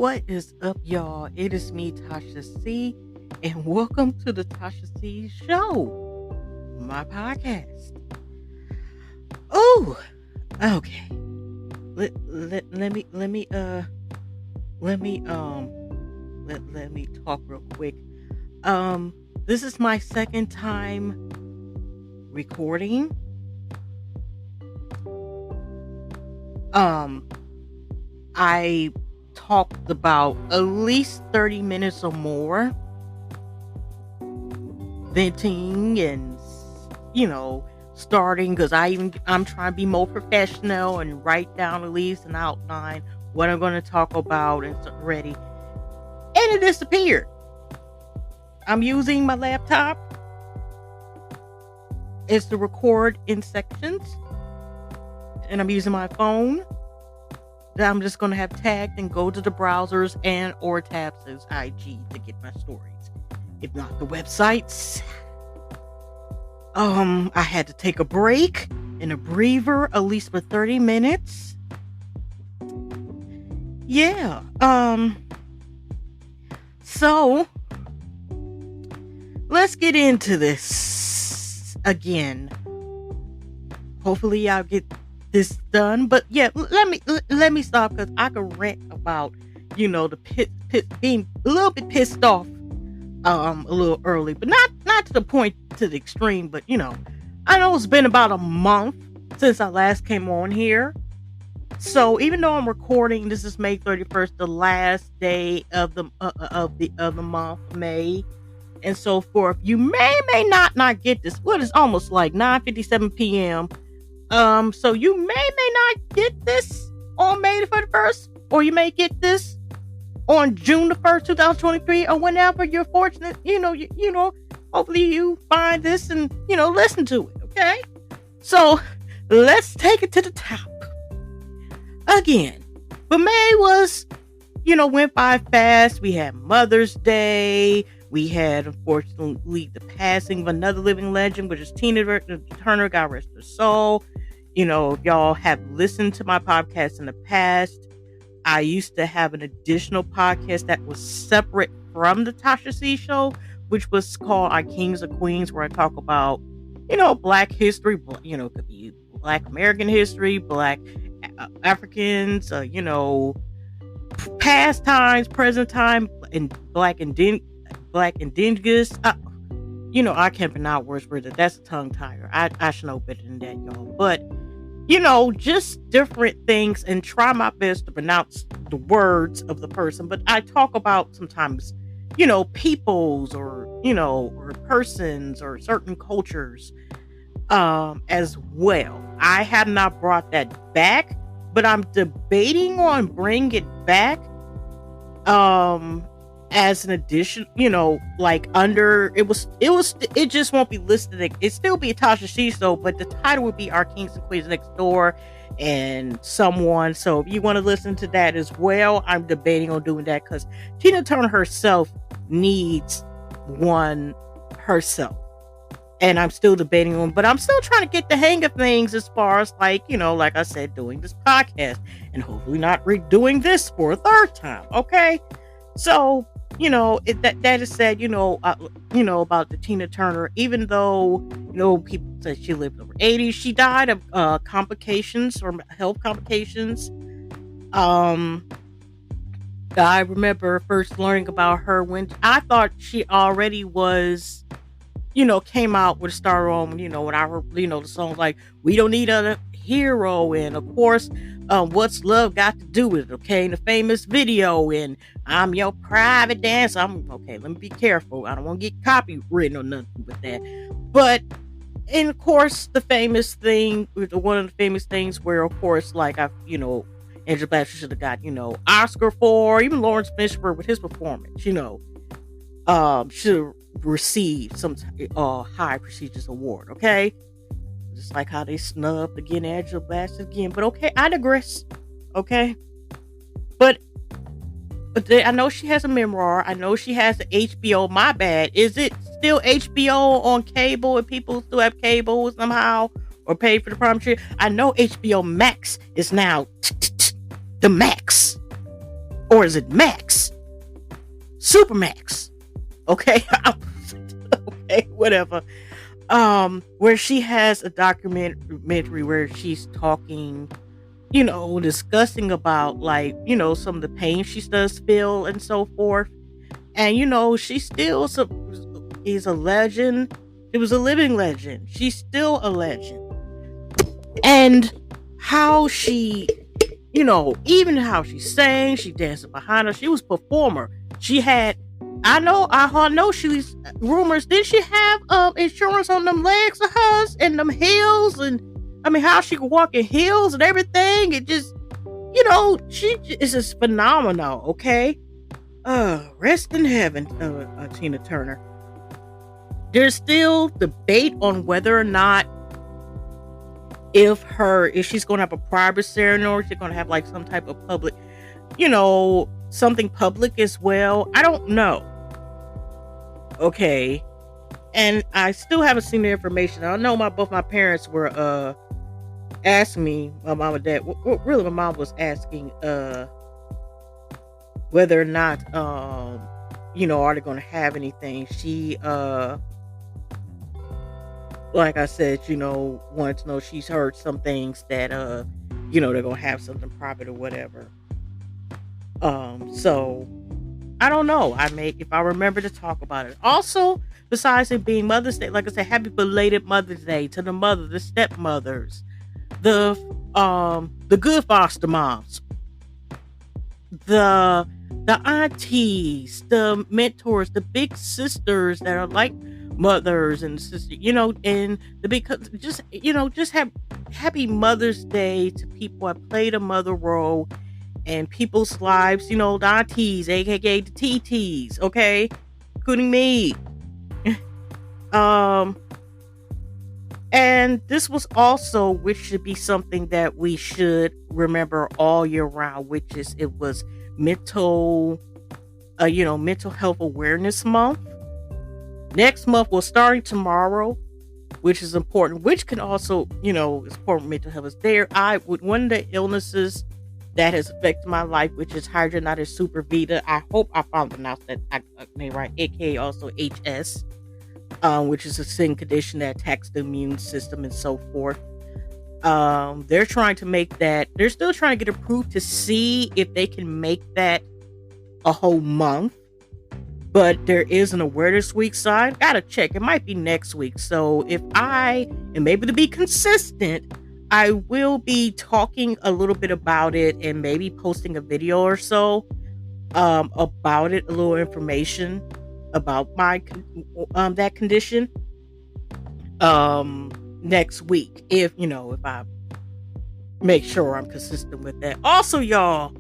What is up, y'all? It is me, Tasha C, and welcome to the Tasha C Show, my podcast. Oh, okay. Let me talk real quick. This is my second time recording. I talked about at least 30 minutes or more, venting and starting, because I'm trying to be more professional and write down at least an outline what I'm going to talk about and ready, and it disappeared. I'm using my laptop. It's to record in sections, and I'm using my phone that I'm just going to have tagged and go to the browsers and or tabs as IG to get my stories. If not the websites. I had to take a break and a breather at least for 30 minutes. Yeah. So let's get into this again. Hopefully I'll get this done, but yeah, let me stop, because I could rant about the being a little bit pissed off a little early, but not to the point, to the extreme. But I know it's been about a month since I last came on here, so even though I'm recording, this is May 31st, the last day of the month, May, and so forth. You may not get this. What is almost like 9:57 p.m. So you may not get this on May the 31st, or you may get this on June the 1st, 2023, or whenever you're fortunate, hopefully you find this and, listen to it. Okay. So let's take it to the top again. But May was, went by fast. We had Mother's Day. We had, unfortunately, the passing of another living legend, which is Tina Turner, God rest her soul. If y'all have listened to my podcast in the past, I used to have an additional podcast that was separate from the Tasha C Show, which was called Our Kings or Queens, where I talk about, Black history, could be Black American history, Black Africans, past times, present time, and Black indigenous. I can't pronounce words for that. That's a tongue tire. I should know better than that, y'all. But just different things, and try my best to pronounce the words of the person. But I talk about sometimes, peoples or persons or certain cultures as well. I have not brought that back, but I'm debating on bringing it back as an addition, under it just won't be listed. It still be a Tasha C Show, but the title would be Our Kings and Queens Next Door and someone. So if you want to listen to that as well, I'm debating on doing that, because Tina Turner herself needs one herself, and I'm still debating on, but I'm still trying to get the hang of things as far as like I said, doing this podcast, and hopefully not redoing this for a third time. Okay. So, that is said, about the Tina Turner, even though, people say she lived over 80, she died of complications or health complications. I remember first learning about her when I thought she already was, came out with a star on, when I heard, the songs like We Don't Need a Hero, and of course, What's Love Got to Do with It, okay, and the famous video, and I'm Your Private Dancer. Okay, let me be careful, I don't want to get copywritten or nothing with that. But, and of course, the famous thing, one of the famous things where, of course, like Angela Bassett should have got, Oscar for, even Lawrence Fishburne with his performance, should have received some high prestigious award, okay? Just like how they snubbed again Angela Bassett again. But okay, I digress. Okay. But I know she has a memoir. I know she has the HBO. My bad. Is it still HBO on cable, and people still have cable somehow, or pay for the prime share? I know HBO Max is now the max. or is it Max? Supermax. Okay. Okay, whatever. Where she has a documentary where she's talking, discussing about, like, some of the pain she does feel and so forth. And, she still is a legend. It was a living legend. She's still a legend. And how she, even how she sang, she danced behind her. She was a performer. She had, I know she's rumors. Did she have insurance on them legs of hers and them heels? And I mean, how she could walk in heels and everything. It just, she is just phenomenal. Okay. Rest in heaven, Tina Turner. There's still debate on whether or not if she's going to have a private ceremony, or she's going to have like some type of public, something public as well. I don't know. Okay. And I still haven't seen the information. I know both my parents were asking me, my mom and dad, really my mom was asking whether or not are they going to have anything. She like I said, wanted to know, she's heard some things that they're gonna have something private or whatever. So I don't know. If I remember to talk about it. Also, besides it being Mother's Day, like I said, happy belated Mother's Day to the mother, the stepmothers, the good foster moms, the aunties, the mentors, the big sisters that are like mothers and sisters, and the big, just have happy Mother's Day to people that played a mother role in people's lives, the aunties, aka the TTs, okay, including me. And this was also, which should be something that we should remember all year round, which is, it was mental health awareness month. Next month, well, starting tomorrow, which is important, which can also, is important. Mental health is there. One of the illnesses that has affected my life, which is hidradenitis suppurativa. I hope I found pronounced that I may right, aka also HS, which is a skin condition that attacks the immune system and so forth. They're trying to make that. They're still trying to get approved to see if they can make that a whole month. But there is an awareness week, so I gotta check. It might be next week. So and maybe to be consistent, I will be talking a little bit about it and maybe posting a video or so about it, a little information about my that condition next week, if I make sure I'm consistent with that. Also, y'all,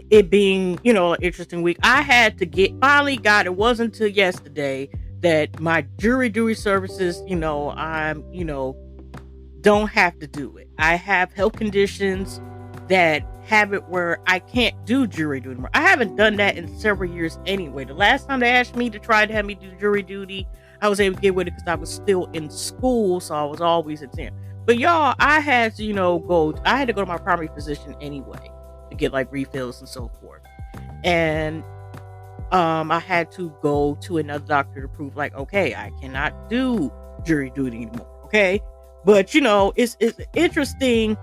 it being, an interesting week, I had to it wasn't until yesterday that my jury duty services, don't have to do it. I have health conditions that have it where I can't do jury duty anymore. I haven't done that in several years anyway. The last time they asked me to try to have me do jury duty, I was able to get with it because I was still in school, so I was always exempt. But y'all, I had to, I had to go to my primary physician anyway to get like refills and so forth. And I had to go to another doctor to prove, like, okay, I cannot do jury duty anymore. Okay. But it's interesting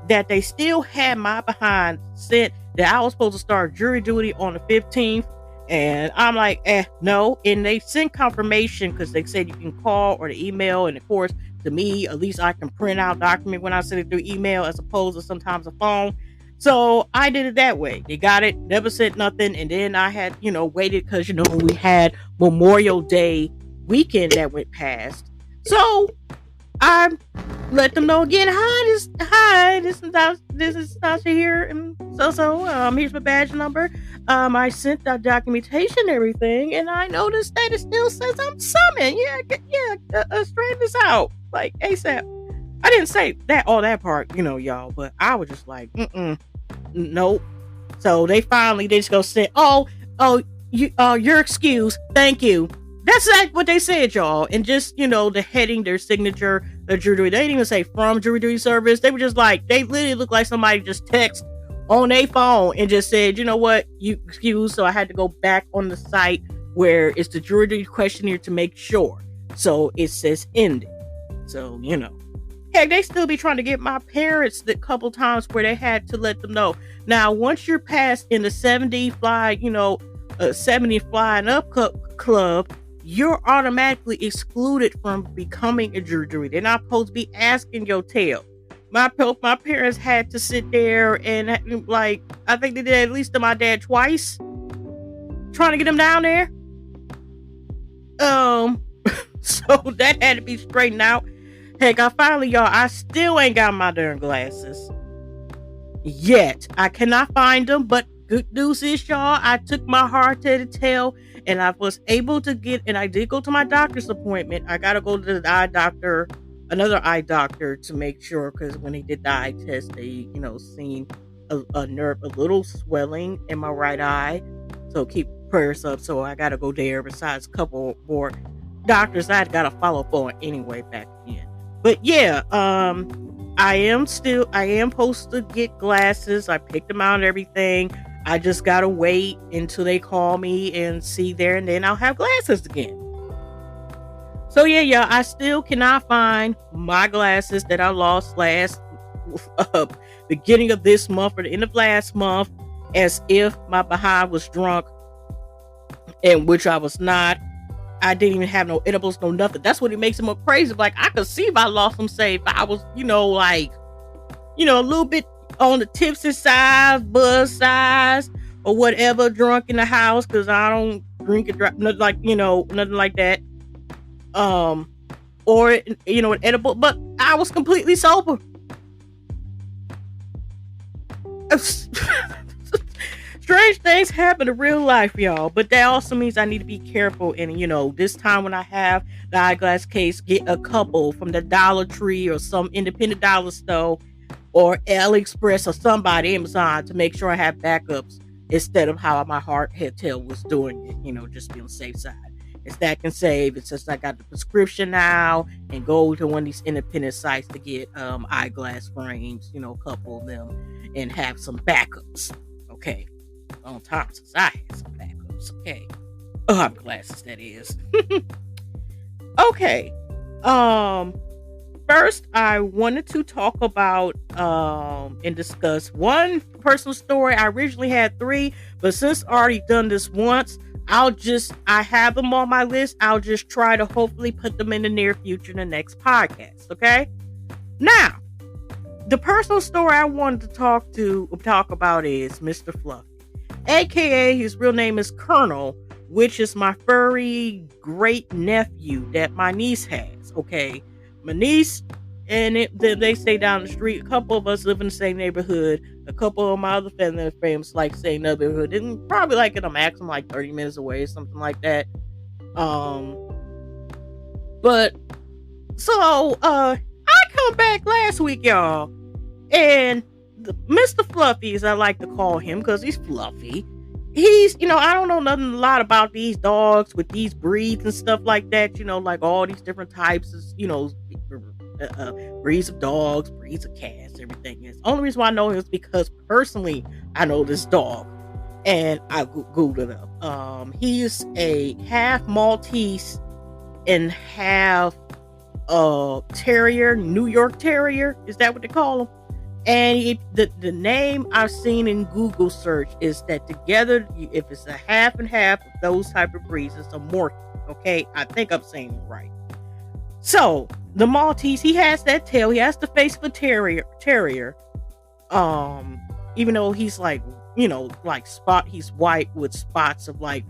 that they still had my behind sent that I was supposed to start jury duty on the 15th. And I'm like, no. And they sent confirmation because they said you can call or the email. And of course, to me, at least I can print out document when I send it through email as opposed to sometimes a phone. So I did it that way. They got it, never said nothing. And then I had, waited because, we had Memorial Day weekend that went past. So I let them know again. Hi, this is Tasha here, and so here's my badge number. I sent that documentation and everything, and I noticed that it still says I'm summoned. Straighten this out like ASAP. I didn't say all that part, y'all, but I was just like, nope. So they just go say, you're excused. Thank you. That's exactly what they said, y'all. And just, the heading, their signature, their jury duty. They didn't even say from jury duty service. They were just like, they literally look like somebody just text on a phone and just said, you know what, you excuse. So I had to go back on the site where it's the jury duty questionnaire to make sure. So it says ended. So, heck, they still be trying to get my parents the couple times where they had to let them know. Now, once you're passed in the 70 fly, 70 flying up club, you're automatically excluded from becoming a jury. They're not supposed to be asking your tail. My parents had to sit there and, I think they did at least to my dad twice, trying to get him down there. So that had to be straightened out. Heck, I still ain't got my darn glasses yet. I cannot find them, but good news is, y'all, I took my hard to the tail and I was able to get, and I did go to my doctor's appointment. I got to go to the eye doctor, another eye doctor, to make sure, because when they did the eye test, they, seen a nerve, a little swelling in my right eye. So keep prayers up. So I got to go there, besides a couple more doctors I got to follow up on anyway back then. But yeah, I am supposed to get glasses. I picked them out and everything. I just gotta wait until they call me and see there, and then I'll have glasses again. So yeah, I still cannot find my glasses that I lost last beginning of this month or the end of last month, as if my behind was drunk, and which I was not. I didn't even have no edibles, no nothing. That's what it makes it more crazy. Like, I could see if I lost them, say if I was, a little bit on the tipsy side, buzz size, or whatever, drunk in the house, because I don't drink and drive, nothing like that. Or an edible, but I was completely sober. Strange things happen in real life, y'all, but that also means I need to be careful. And this time when I have the eyeglass case, get a couple from the Dollar Tree or some independent dollar store or AliExpress or somebody, Amazon, to make sure I have backups instead of how my heart head tail was doing it. Just be on the safe side. It's that can save. It's just I got the prescription now, and go to one of these independent sites to get eyeglass frames, a couple of them, and have some backups. Okay. On top, since I had some backups. Okay. Glasses, that is. Okay. First, I wanted to talk about and discuss one personal story. I originally had 3, but since I already done this once, I have them on my list. I'll just try to hopefully put them in the near future in the next podcast. Okay. Now, the personal story I wanted to talk about is Mr. Fluffy, aka his real name is Colonel, which is my furry great nephew that my niece has. Okay, my niece and they stay down the street. A couple of us live in the same neighborhood. A couple of my other family friends like same neighborhood, and probably like at a maximum like 30 minutes away, something like that. But so I come back last week, y'all, and Mr. Fluffy, as I like to call him, because he's fluffy. He's, I don't know a lot about these dogs with these breeds and stuff like that, like all these different types of, breeds of dogs, breeds of cats, everything is. Only reason why I know him is because personally I know this dog, and I googled it up. He is a half Maltese and half terrier, New York Terrier. Is that what they call him? And the name I've seen in Google search is that together, if it's a half and half of those type of breeds, it's a Morrison. Okay, I think I'm saying it right. So the Maltese, he has that tail. He has the face of a terrier. Even though he's like, he's white with spots of like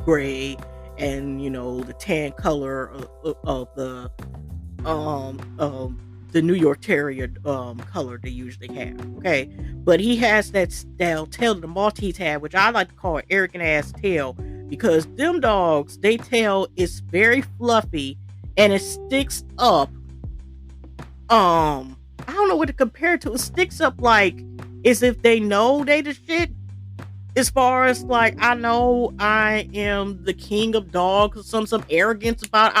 gray and the tan color of the New York Terrier color they usually have. Okay, but he has that style tail that the Maltese have, which I like to call an arrogant ass tail, because them dogs, they tail is very fluffy and it sticks up. I don't know what to compare it to. It sticks up like as if they know they the shit. As far as like, I know I am the king of dogs, some arrogance about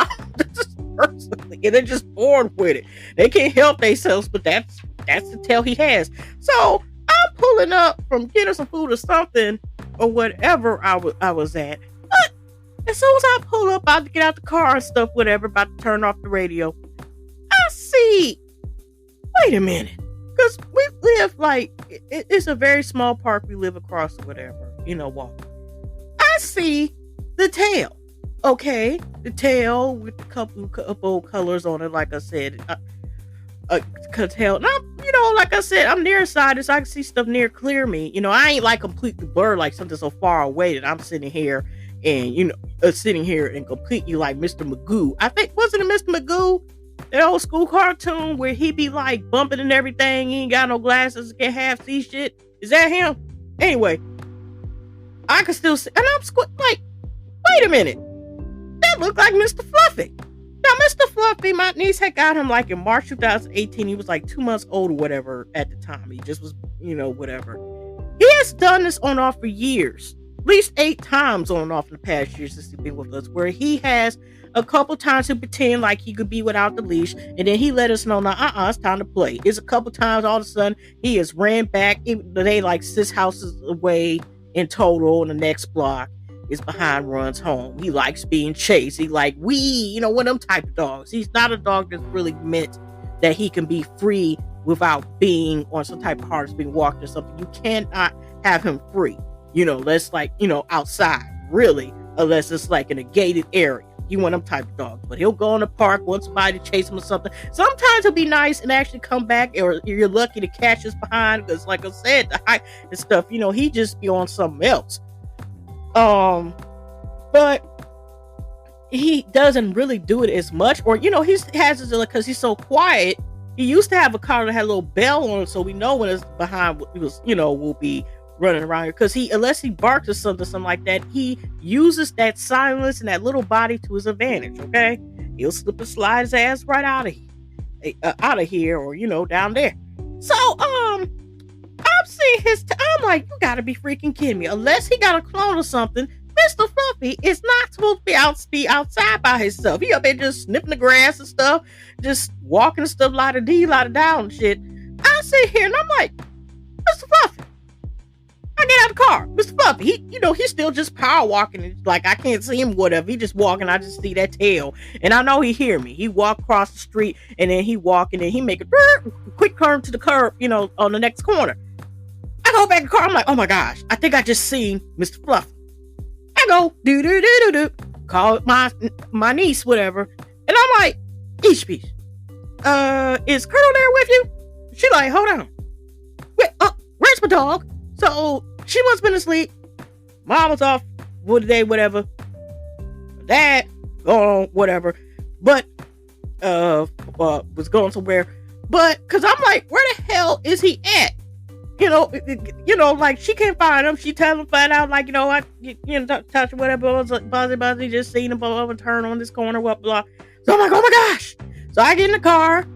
personally, and they're just born with it. They can't help themselves, but that's the tail he has. So I'm pulling pulling up from getting some food or something or whatever I was at. But as soon as I pull up, about to get out the car and stuff, whatever, about to turn off the radio, I see, wait a minute. Because we live like, it's a very small park we live across or whatever, walking. I see the tail. Okay, the tail with a couple of colors on it, like I said. Could tell. Now, like I said, I'm nearsighted, so I can see stuff near clear me. I ain't like completely blurred, like something so far away that I'm sitting here and, sitting here and completely like Mr. Magoo. I think, wasn't it Mr. Magoo? That old school cartoon where he be like bumping and everything. He ain't got no glasses, can't half see shit. Is that him? Anyway, I can still see, and I'm like, wait a minute. That looked like Mr. Fluffy. Now, Mr. Fluffy, my niece had got him like in March 2018. He was like 2 months old or whatever at the time. He just was, whatever. He has done this on and off for years. At least 8 times on and off in the past years since he's been with us, where he has a couple times to pretend like he could be without the leash, and then he let us know, now, it's time to play. It's a couple times all of a sudden he has ran back. They like 6 houses away in total on the next block. Is behind runs home. He likes being chased. He like one of them type of dogs. He's not a dog that's really meant that he can be free without being on some type of harness, being walked or something. You cannot have him free. That's like, outside, really, unless it's like in a gated area. You want them type of dogs. But he'll go in the park, want somebody to chase him or something. Sometimes he'll be nice and actually come back, or you're lucky to catch us behind, because like I said, the height and stuff, he just be on something else. But he doesn't really do it as much, or he has his, because he's so quiet. He used to have a car that had a little bell on it, so we know when it's behind. He was, will be running around here, because unless he barks or something like that, he uses that silence and that little body to his advantage. Okay, he'll slip and slide his ass right out of here, or down there. So I'm seeing I'm like, you gotta be freaking kidding me. Unless he got a clone or something, Mr. Fluffy is not supposed to be outside by himself. He up there just sniffing the grass and stuff, just walking and stuff, la-da-dee, la-da-down and shit. I sit here and I'm like, Mr. Fluffy. I get out of the car. Mr. Fluffy, he's still just power walking. Like, I can't see him, whatever. He just walking. I just see that tail. And I know he hear me. He walk across the street, and then he walk, and then he make a quick turn to the curb, on the next corner. I go back in the car. I'm like, oh my gosh, I think I just seen Mr. Fluffy. I go, do. Call my niece, whatever. And I'm like, each piece. Is Colonel there with you? She like, hold on. Wait, where's my dog? So she must have been asleep. Mom was off for the day, whatever. Dad, gone, whatever. But, was going somewhere. But, cause I'm like, where the hell is he at? Like she can't find him. She tell him, find out, like, Tasha, whatever, buzzy, just seen him, blah, blah, turn on this corner, what, blah. So I'm like, oh my gosh. So I get in the car,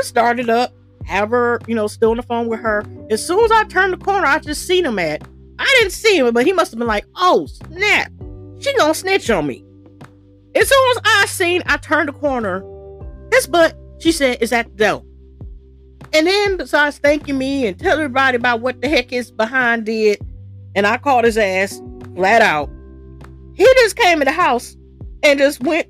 started up, have her, still on the phone with her. As soon as I turned the corner, I just seen him I didn't see him, but he must have been like, oh, snap. She gonna snitch on me. As soon as I turned the corner, his butt, she said, is at the door. And then besides thanking me and telling everybody about what the heck his behind did, and I called his ass flat out, he just came in the house and just went,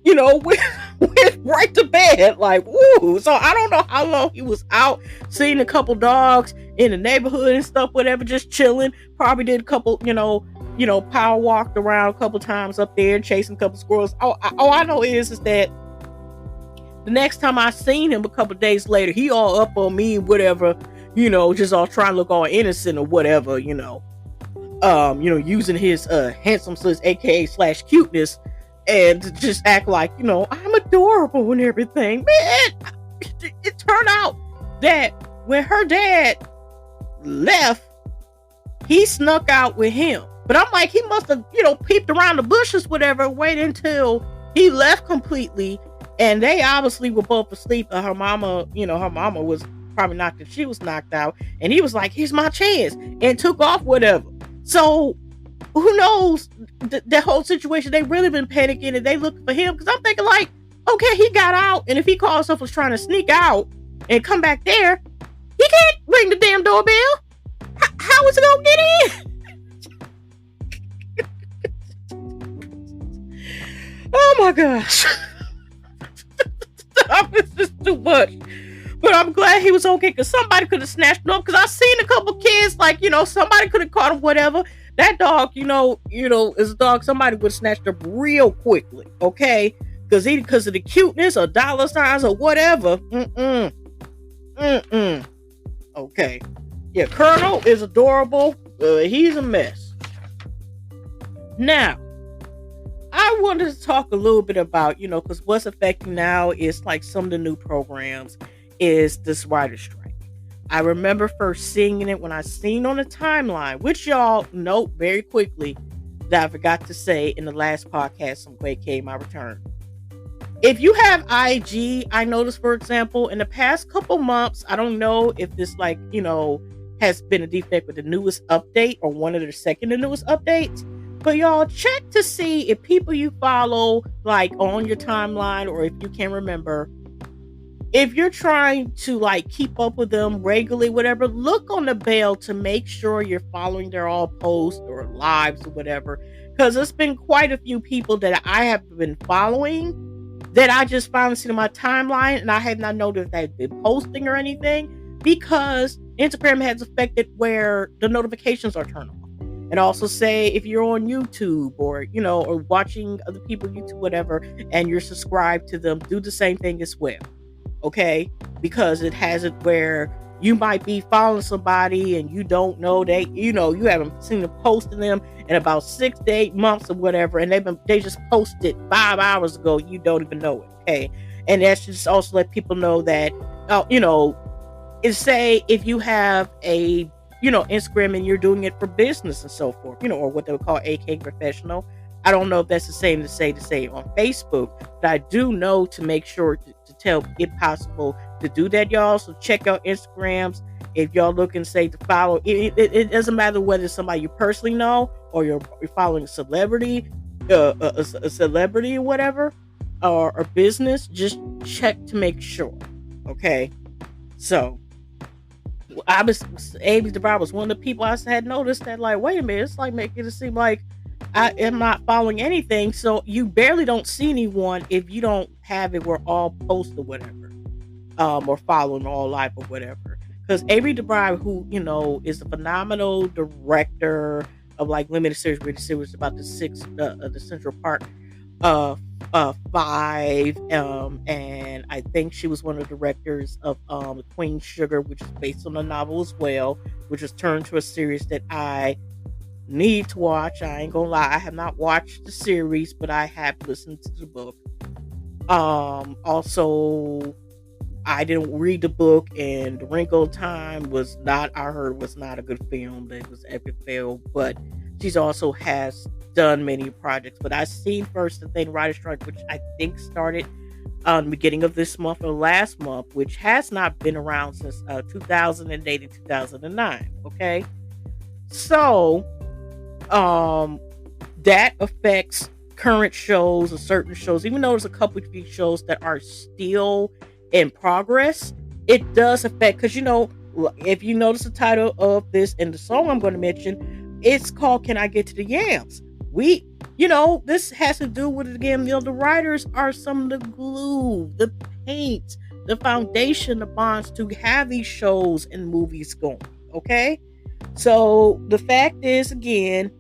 went right to bed. Like, woo. So I don't know how long he was out, seeing a couple dogs in the neighborhood and stuff, whatever, just chilling. Probably did a couple, power walked around a couple times up there, chasing a couple squirrels. All I know is that the next time I seen him a couple days later, he all up on me, whatever, just all trying to look all innocent or whatever, using his handsomeness, aka / cuteness, and to just act like, I'm adorable and everything. Man, it turned out that when her dad left, he snuck out with him. But I'm like, he must have, peeped around the bushes, whatever, waited until he left completely. And they obviously were both asleep. Her mama was probably knocked out. She was knocked out. And he was like, here's my chance. And took off, whatever. So, who knows? The whole situation, they really been panicking and they looking for him. Because I'm thinking like, okay, he got out. And if he called himself was trying to sneak out and come back there, he can't ring the damn doorbell. How was it gonna get in? Oh my gosh. It's just too much. But I'm glad he was okay, because somebody could have snatched him up. Because I've seen a couple kids, like, somebody could have caught him, whatever. That dog, is a dog somebody would have snatched up real quickly, okay? Because of the cuteness or dollar signs or whatever. Okay. Yeah, Colonel is adorable. He's a mess. Now, I wanted to talk a little bit about, because what's affecting now is like some of the new programs is this writer's strike. I remember first seeing it when I seen on the timeline, which y'all note very quickly that I forgot to say in the last podcast on Vacate My Return. If you have IG, I noticed, for example, in the past couple months, I don't know if this has been a defect with the newest update or one of the second to newest updates, but y'all check to see if people you follow, like on your timeline, or if you can remember, if you're trying to like keep up with them regularly, whatever, look on the bell to make sure you're following their all posts or lives or whatever. Because there's been quite a few people that I have been following that I just finally seen in my timeline, and I have not noticed if they've been posting or anything, because Instagram has affected where the notifications are turned off. And also say if you're on YouTube or or watching other people YouTube, whatever, and you're subscribed to them, do the same thing as well. Okay, because it has it where you might be following somebody and you don't know you haven't seen them posting them in about 6 to 8 months or whatever, and they just posted 5 hours ago. You don't even know it. Okay, and that's just also let people know that say if you have a Instagram and you're doing it for business and so forth, or what they would call AK professional. I don't know if that's the same to say on Facebook, but I do know to make sure to tell if possible to do that, y'all. So check out Instagrams if y'all looking say to follow. It doesn't matter whether it's somebody you personally know or you're following a celebrity, a celebrity or whatever, or a business. Just check to make sure. Okay, so Amy DeVry was one of the people I had noticed that, like, wait a minute, it's like making it seem like I am not following anything. So you barely don't see anyone if you don't have it where all post or whatever, or following all live or whatever. Because Amy DeVry, who is a phenomenal director of like limited series, radio series about the Central Park 5, and I think she was one of the directors of Queen Sugar, which is based on a novel as well, which was turned to a series that I need to watch. I ain't gonna lie, I have not watched the series, but I have listened to the book. Also, I didn't read the book, and The Wrinkle of Time was not a good film. It was epic fail, but she's also has done many projects. But I seen first the thing Writer Strike, which I think started on the beginning of this month or last month, which has not been around since 2008 and 2009. Okay, so that affects current shows or certain shows, even though there's a couple of shows that are still in progress. It does affect, because if you notice the title of this and the song I'm going to mention, it's called Can I Get to the Yamz? This has to do with it again. The writers are some of the glue, the paint, the foundation, the bonds to have these shows and movies going. Okay, so the fact is, again,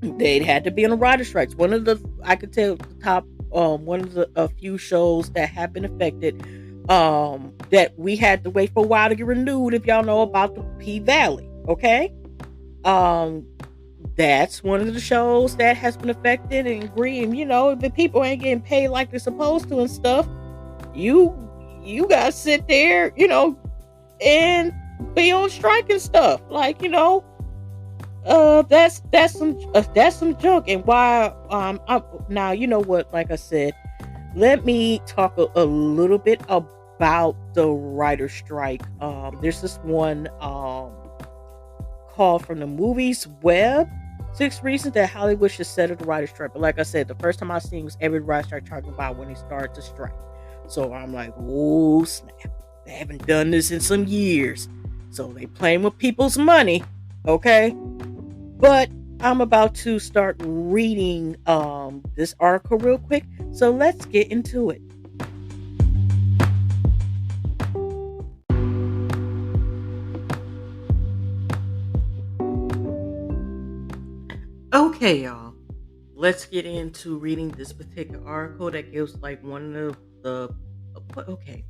they had to be on a writer strikes. One of the, I could tell the top, one of the a few shows that have been affected, that we had to wait for a while to get renewed. If y'all know about the P Valley, okay, that's one of the shows that has been affected and agreeing. If the people ain't getting paid like they're supposed to and stuff, you gotta sit there, and be on strike and stuff. Like, that's some junk. And why now, what, like I said, let me talk a little bit about the writer strike. There's this one called From the Movies Web, 6 reasons that Hollywood should settle the writer strike. But like I said, the first time I seen was every writer strike talking about when they started to strike. So I'm like, oh snap, they haven't done this in some years. So they playing with people's money, okay? But I'm about to start reading this article real quick. So let's get into it. Okay, y'all. Let's get into reading this particular article that gives like one of the okay,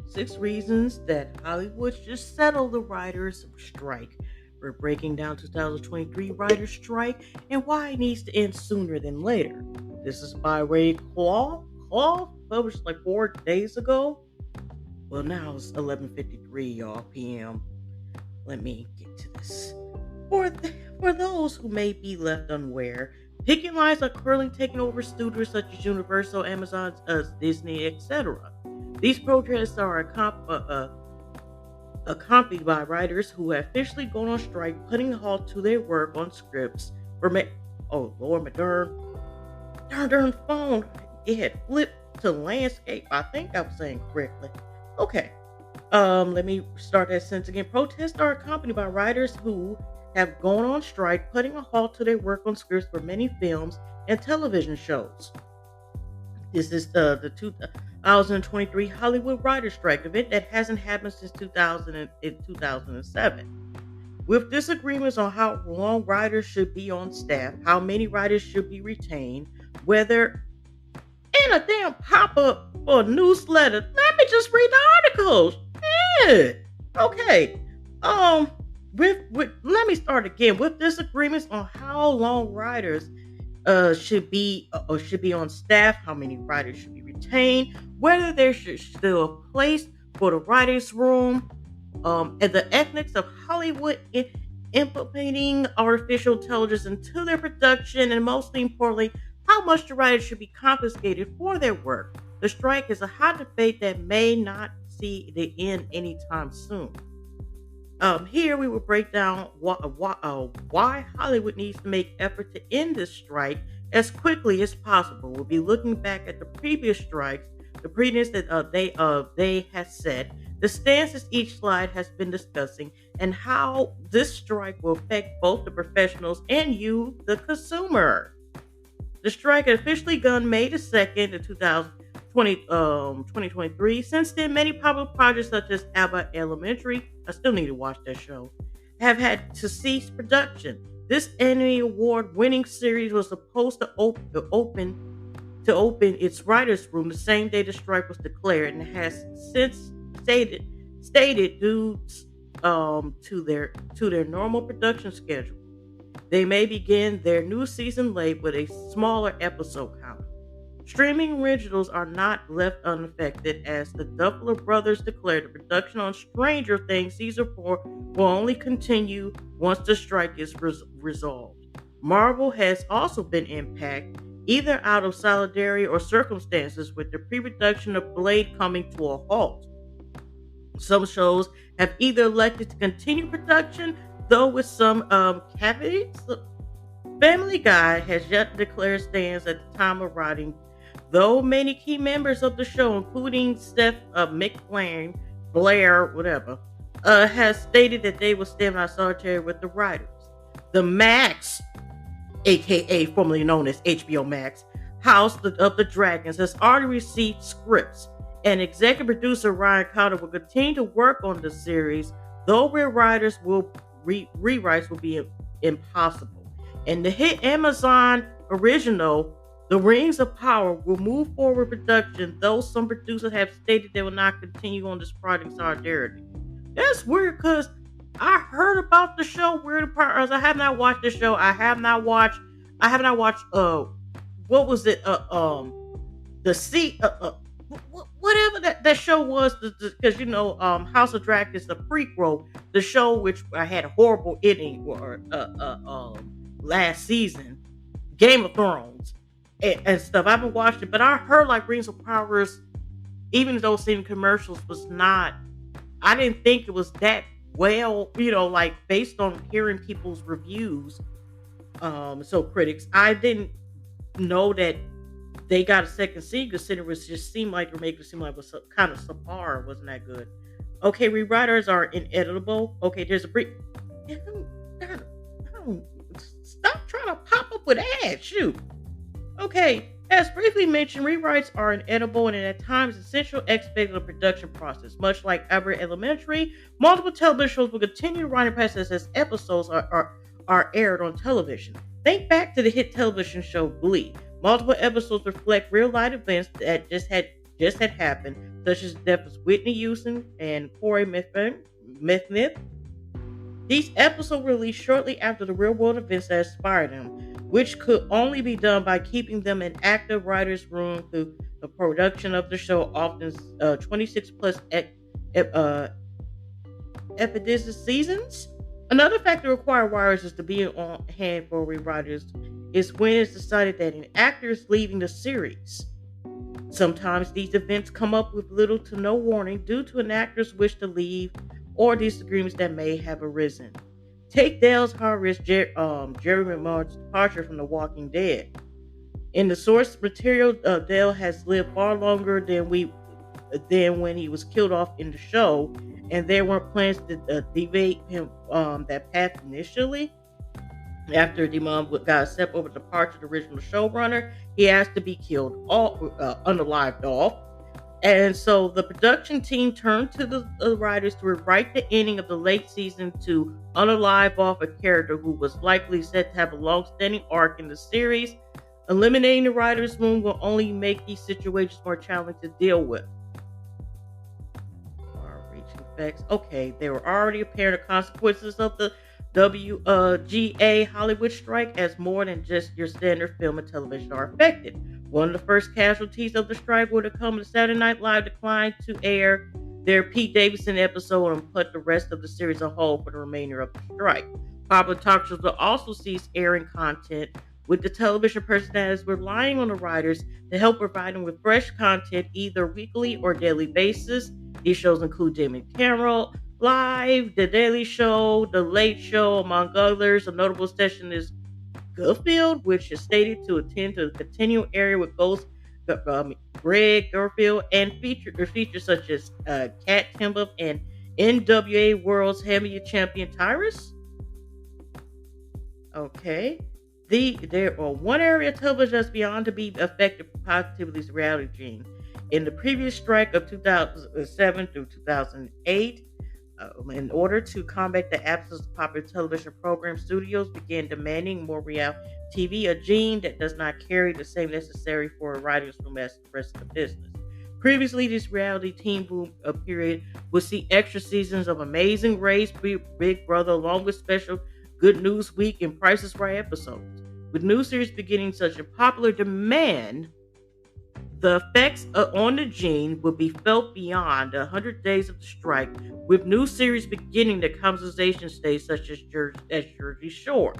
6 reasons that Hollywood should settle the writers' strike. We're breaking down 2023 writers' strike and why it needs to end sooner than later. This is by Ray Claw. Claw published like 4 days ago. Well, now it's 11:53, y'all, p.m. Let me get to this. For those who may be left unaware, picket lines are currently taking over studios such as Universal, Amazon, Disney, etc. These protests are accompanied by writers who have officially gone on strike, putting a halt to their work on scripts. Oh Lord, my darn phone! It had flipped to landscape. I think I was saying correctly. Okay. Let me start that sentence again. Protests are accompanied by writers who have gone on strike, putting a halt to their work on scripts for many films and television shows. This is the 2023 Hollywood Writers' Strike event that hasn't happened since 2007. With disagreements on how long writers should be on staff, how many writers should be retained, whether in a damn pop-up or newsletter. Let me just read the articles. Yeah. Okay. Let me start again. With disagreements on how long writers should be on staff, how many writers should be retained, whether there should still a place for the writers' room, and the ethics of Hollywood implementing artificial intelligence into their production, and mostly importantly, how much the writers should be compensated for their work. The strike is a hot debate that may not see the end anytime soon. Here we will break down why Hollywood needs to make effort to end this strike as quickly as possible. We'll be looking back at the previous strikes, the precedents that they had set, the stances each slide has been discussing, and how this strike will affect both the professionals and you, the consumer. The strike had officially begun May the 2nd of 2023. Since then, many popular projects such as Abbott Elementary, I still need to watch that show, have had to cease production. This Emmy Award-winning series was supposed to open its writers' room the same day the strike was declared, and has since stated due to their normal production schedule. They may begin their new season late with a smaller episode count. Streaming originals are not left unaffected, as the Duffer Brothers declared the production on Stranger Things Season 4 will only continue once the strike is resolved. Marvel has also been impacted, either out of solidarity or circumstances, with the pre-production of Blade coming to a halt. Some shows have either elected to continue production, though with some caveats. Family Guy has yet declared stands at the time of writing, though many key members of the show, including Steph Blair, whatever, has stated that they will stand on solitary with the writers. The Max, aka formerly known as HBO Max, House of the Dragons, has already received scripts, and executive producer Ryan Cotter will continue to work on the series, though rewrites will be impossible. And the hit Amazon original, The Rings of Power, will move forward production, though some producers have stated they will not continue on this project in solidarity. That's weird, because I heard about the show. Weird part is I have not watched the show. I have not watched what was it? Whatever that show was, because House of Dragons is the prequel, the show which I had a horrible ending or last season, Game of Thrones and stuff. I haven't watched it, but I heard like Rings of Powers, even though seeing commercials was not, I didn't think it was that well, like based on hearing people's reviews. So critics, I didn't know that they got a second season, considering it just seemed like it was kind of subpar, wasn't that good. Okay, rewriters are inedible. Okay, there's a brief. Stop trying to pop up with ads. Shoot. Okay, as briefly mentioned, rewrites are an edible and at times essential aspect of the production process. Much like Abbott Elementary, multiple television shows will continue the writing process as episodes are aired on television. Think back to the hit television show Glee. Multiple episodes reflect real life events that just had happened, such as the death of Whitney Houston and Corey Smith. These episodes were released shortly after the real world events that inspired them, which could only be done by keeping them in active writer's room through the production of the show, often 26 plus episodic seasons. Another factor required writers is to be on hand for rewriters is when it's decided that an actor is leaving the series. Sometimes these events come up with little to no warning due to an actor's wish to leave or disagreements that may have arisen. Take Dale's high-risk Jerry McMahon's departure from The Walking Dead. In the source material, Dale has lived far longer than when he was killed off in the show, and there weren't plans to deviate him that path initially. After the mom got a step over the departure of the original showrunner, he asked to be killed, unalived off. And so the production team turned to the writers to rewrite the ending of the late season to unalive off a character who was likely set to have a long-standing arc in the series. Eliminating the writers' room will only make these situations more challenging to deal with. Far-reaching effects. Okay, there were already apparent consequences of the WGA Hollywood strike, as more than just your standard film and television are affected. One of the first casualties of the strike would have come when Saturday Night Live declined to air their Pete Davidson episode and put the rest of the series on hold for the remainder of the strike. Popular talk shows will also cease airing content, with the television personalities relying on the writers to help provide them with fresh content either weekly or daily basis. These shows include Jimmy Kimmel Live, The Daily Show, The Late Show, among others. A notable session is Garfield, which is stated to attend to the continuing area with ghosts Greg Garfield and features such as Kat Timber and NWA World's Heavyweight Champion Tyrus. Okay. There are one area of television that's beyond to be affected positively is reality gene. In the previous strike of 2007 through 2008, in order to combat the absence of popular television programs, studios began demanding more reality TV, a gene that does not carry the same necessary for a writer's room as the rest of the business. Previously, this reality teen boom period would see extra seasons of Amazing Race, Big Brother, along with special Good News Week and Price is Right episodes. With new series beginning such a popular demand, the effects on the gene will be felt beyond 100 days of the strike, with new series beginning the conversation stage, such as Jersey Shore.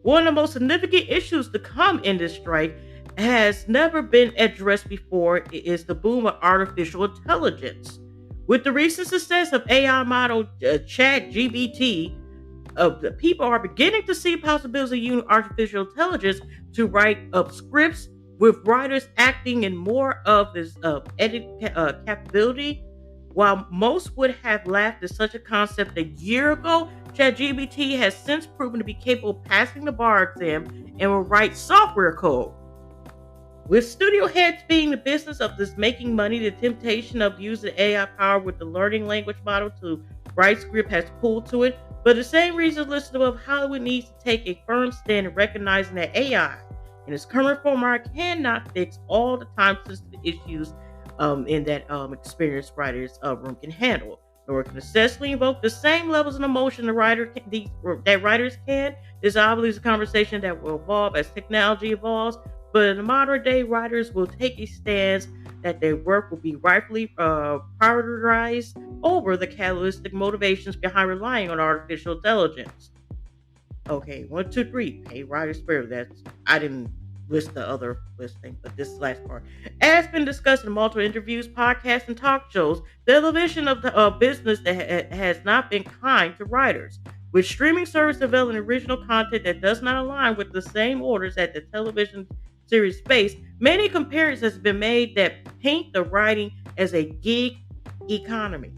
One of the most significant issues to come in this strike has never been addressed before is the boom of artificial intelligence. With the recent success of AI model ChatGPT, the people are beginning to see possibilities of using artificial intelligence to write up scripts, with writers acting in more of this edit capability. While most would have laughed at such a concept a year ago, ChatGPT has since proven to be capable of passing the bar exam and will write software code. With studio heads being the business of this making money, the temptation of using AI power with the learning language model to write script has pulled to it. But the same reason listed above, Hollywood needs to take a firm stand in recognizing that AI in its current format cannot fix all the time-sensitive issues in that experienced writer's room can handle, nor can successfully invoke the same levels of emotion that writers can. This obviously is a conversation that will evolve as technology evolves, but in the modern day, writers will take a stance that their work will be rightfully prioritized over the catalytic motivations behind relying on artificial intelligence. Okay, 1, 2, 3. Pay writers fair. I didn't list the other listing, but this last part. As been discussed in multiple interviews, podcasts, and talk shows, the evolution of the business that has not been kind to writers. With streaming service developing original content that does not align with the same orders that the television series face, many comparisons have been made that paint the writing as a gig economy.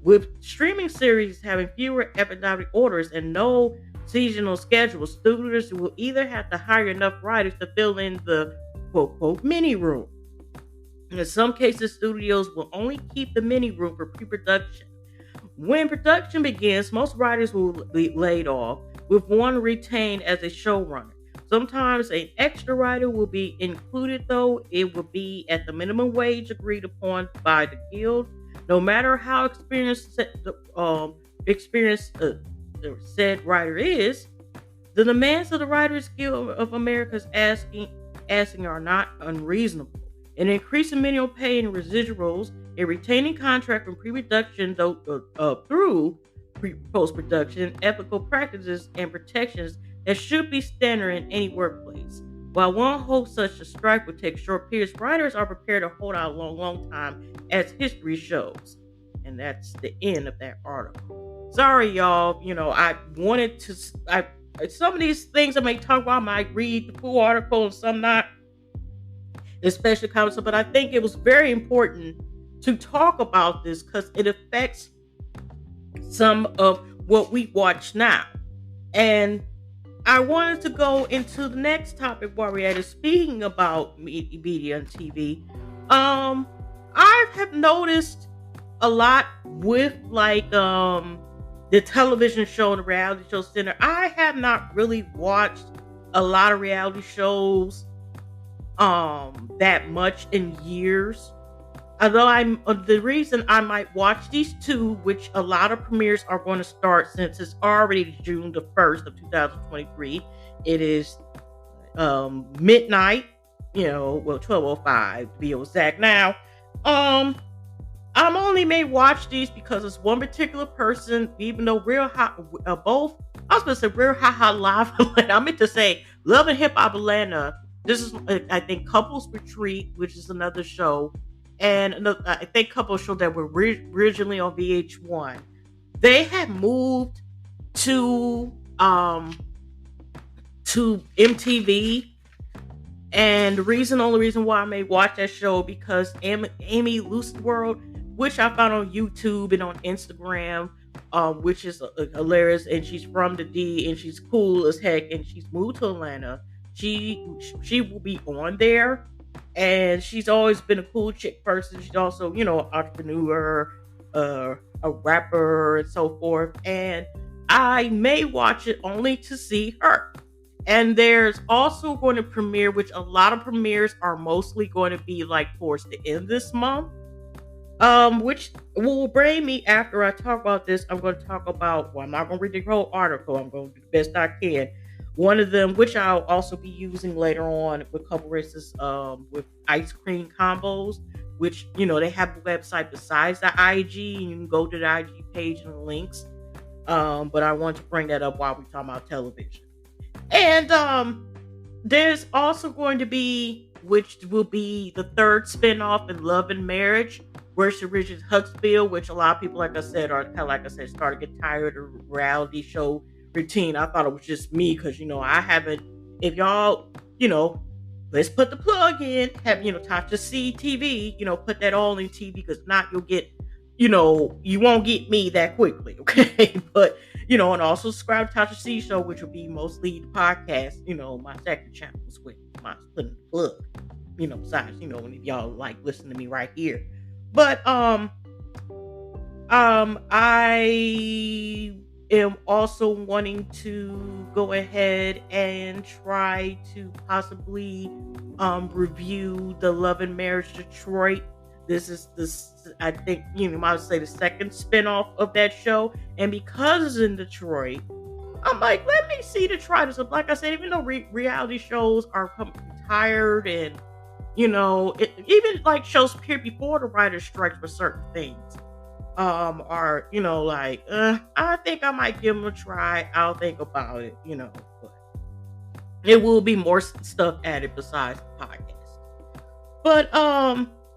With streaming series having fewer episodic orders and no seasonal schedules, studios will either have to hire enough writers to fill in the quote quote mini room. In some cases, studios will only keep the mini room for pre-production. When production begins, most writers will be laid off, with one retained as a showrunner. Sometimes an extra writer will be included, though it will be at the minimum wage agreed upon by the guild. No matter how the said writer is, the demands of the Writers Guild of America is asking are not unreasonable. An increase in minimum pay and residuals, a retaining contract from pre-production through post-production, ethical practices, and protections that should be standard in any workplace. While one hopes such a strike will take short periods, writers are prepared to hold out a long time, as history shows. And that's the end of that article. Sorry, y'all. I wanted to. Some of these things I may talk about, I might read the full article and some not, especially comments. But I think it was very important to talk about this because it affects some of what we watch now. And I wanted to go into the next topic while we're at it. Speaking about media and TV, I have noticed a lot with the television show and the reality show center. I have not really watched a lot of reality shows that much in years. Although the reason I might watch these two, which a lot of premieres are going to start since it's already June the 1st of 2023. It is midnight, 12:05 to be exact. Now, I'm only may watch these because it's one particular person, even though Real Hot, both, I was going to say Real Hot Hot Live Atlanta. I meant to say Love and Hip Hop Atlanta. This is, I think, Couples Retreat, which is another show. And I think a couple of shows that were originally on VH1. They had moved to MTV. And the only reason why I may watch that show because Amy Lucy World, which I found on YouTube and on Instagram, which is hilarious, and she's from the D, and she's cool as heck, and she's moved to Atlanta. She will be on there, and she's always been a cool chick person. She's also, an entrepreneur, a rapper, and so forth. And I may watch it only to see her. And there's also going to premiere, which a lot of premieres are mostly going to be like towards the end of this month. Which will bring me, after I talk about this, I'm going to talk about, I'm not going to read the whole article. I'm going to do the best I can. One of them, which I'll also be using later on with a couple races, with ice cream combos, which, they have a website besides the IG, and you can go to the IG page and the links. But I want to bring that up while we're talking about television. And there's also going to be, which will be the third spinoff in Love and Marriage, where she reaches Huntsville, which a lot of people, like I said, started to get tired of reality show routine. I thought it was just me because, I haven't, if y'all, let's put the plug in, have, Tasha C TV, put that all in TV, because not you'll get, you won't get me that quickly, okay? But, and also subscribe to Tasha C Show, which will be mostly the podcast, my second channel is with my putting the plug, besides, when y'all like listening to me right here. But, I am also wanting to go ahead and try to possibly review the Love and Marriage Detroit. This is I think you might say the second spinoff of that show, and because it's in Detroit, I'm like, let me see to try this. Like I said, even though reality shows are tired, and even like shows here before the writer's strike for certain things, are I think I might give them a try. I'll think about it, but it will be more stuff added besides the podcast. But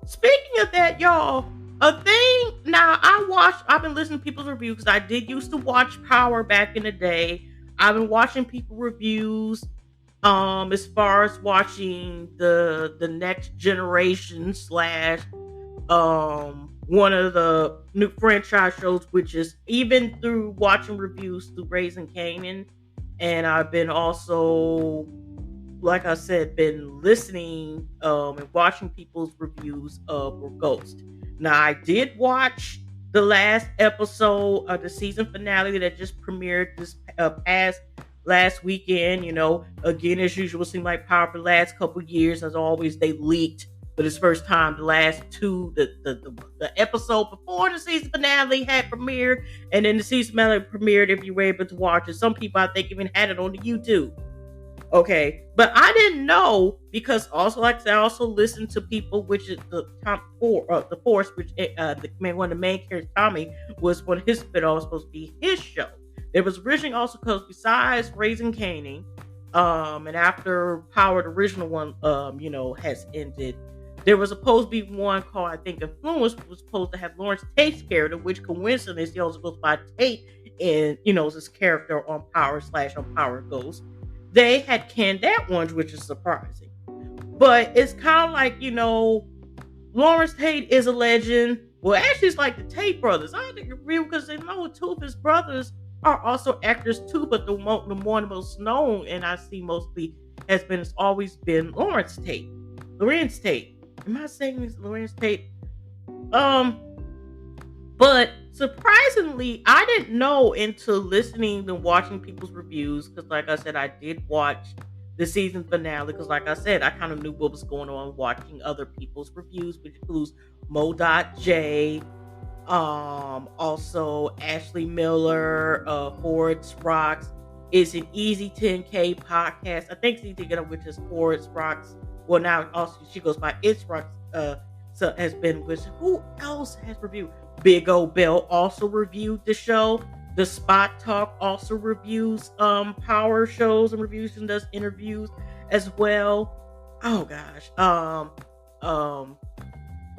speaking of that, y'all, a thing now I've been listening to people's reviews because I did used to watch Power back in the day. I've been watching people reviews as far as watching the next generation / one of the new franchise shows, which is even through watching reviews through Raising Kanan. And I've been also, like I said, been listening and watching people's reviews of Ghost. Now, I did watch the last episode of the season finale that just premiered this past last weekend. Again, as usual, it seemed like Power for the last couple years. As always, they leaked for this first time the last two, the episode before the season finale had premiered, and then the season finale premiered if you were able to watch it. Some people, I think, even had it on the YouTube. Okay, but I didn't know, because also, like I said, I also listened to people, which is the the Force, which one of the main characters, Tommy, was one of his spinoffs supposed to be his show. There was originally also, because besides Raising Kanan, and after Power, the original one, has ended, there was supposed to be one called, I think, Influence, which was supposed to have Lawrence Tate's character, which coincidentally he also goes by Tate, and this character on Power / on Power Ghost. They had canned that one, which is surprising. But it's kind of like, Lawrence Tate is a legend. Well, actually, it's like the Tate brothers. I think it's real, because they know two of his brothers are also actors too, but the one most known, and I see mostly, has always been Lawrence Tate. Lorenz Tate. Am I saying this? Lorenz Tate? But surprisingly, I didn't know until listening and watching people's reviews, because like I said, I did watch the season finale, because like I said, I kind of knew what was going on watching other people's reviews, which includes Mo.J, also Ashley Miller, Forrest Rocks, is an Easy 10K podcast. I think it's Easy to Get Up, which is Forrest Rocks. Well, now also she goes by It's Rocks. So has been with, who else has reviewed? Big O Bell also reviewed the show. The Spot Talk also reviews Power shows and reviews, and does interviews as well. Oh gosh.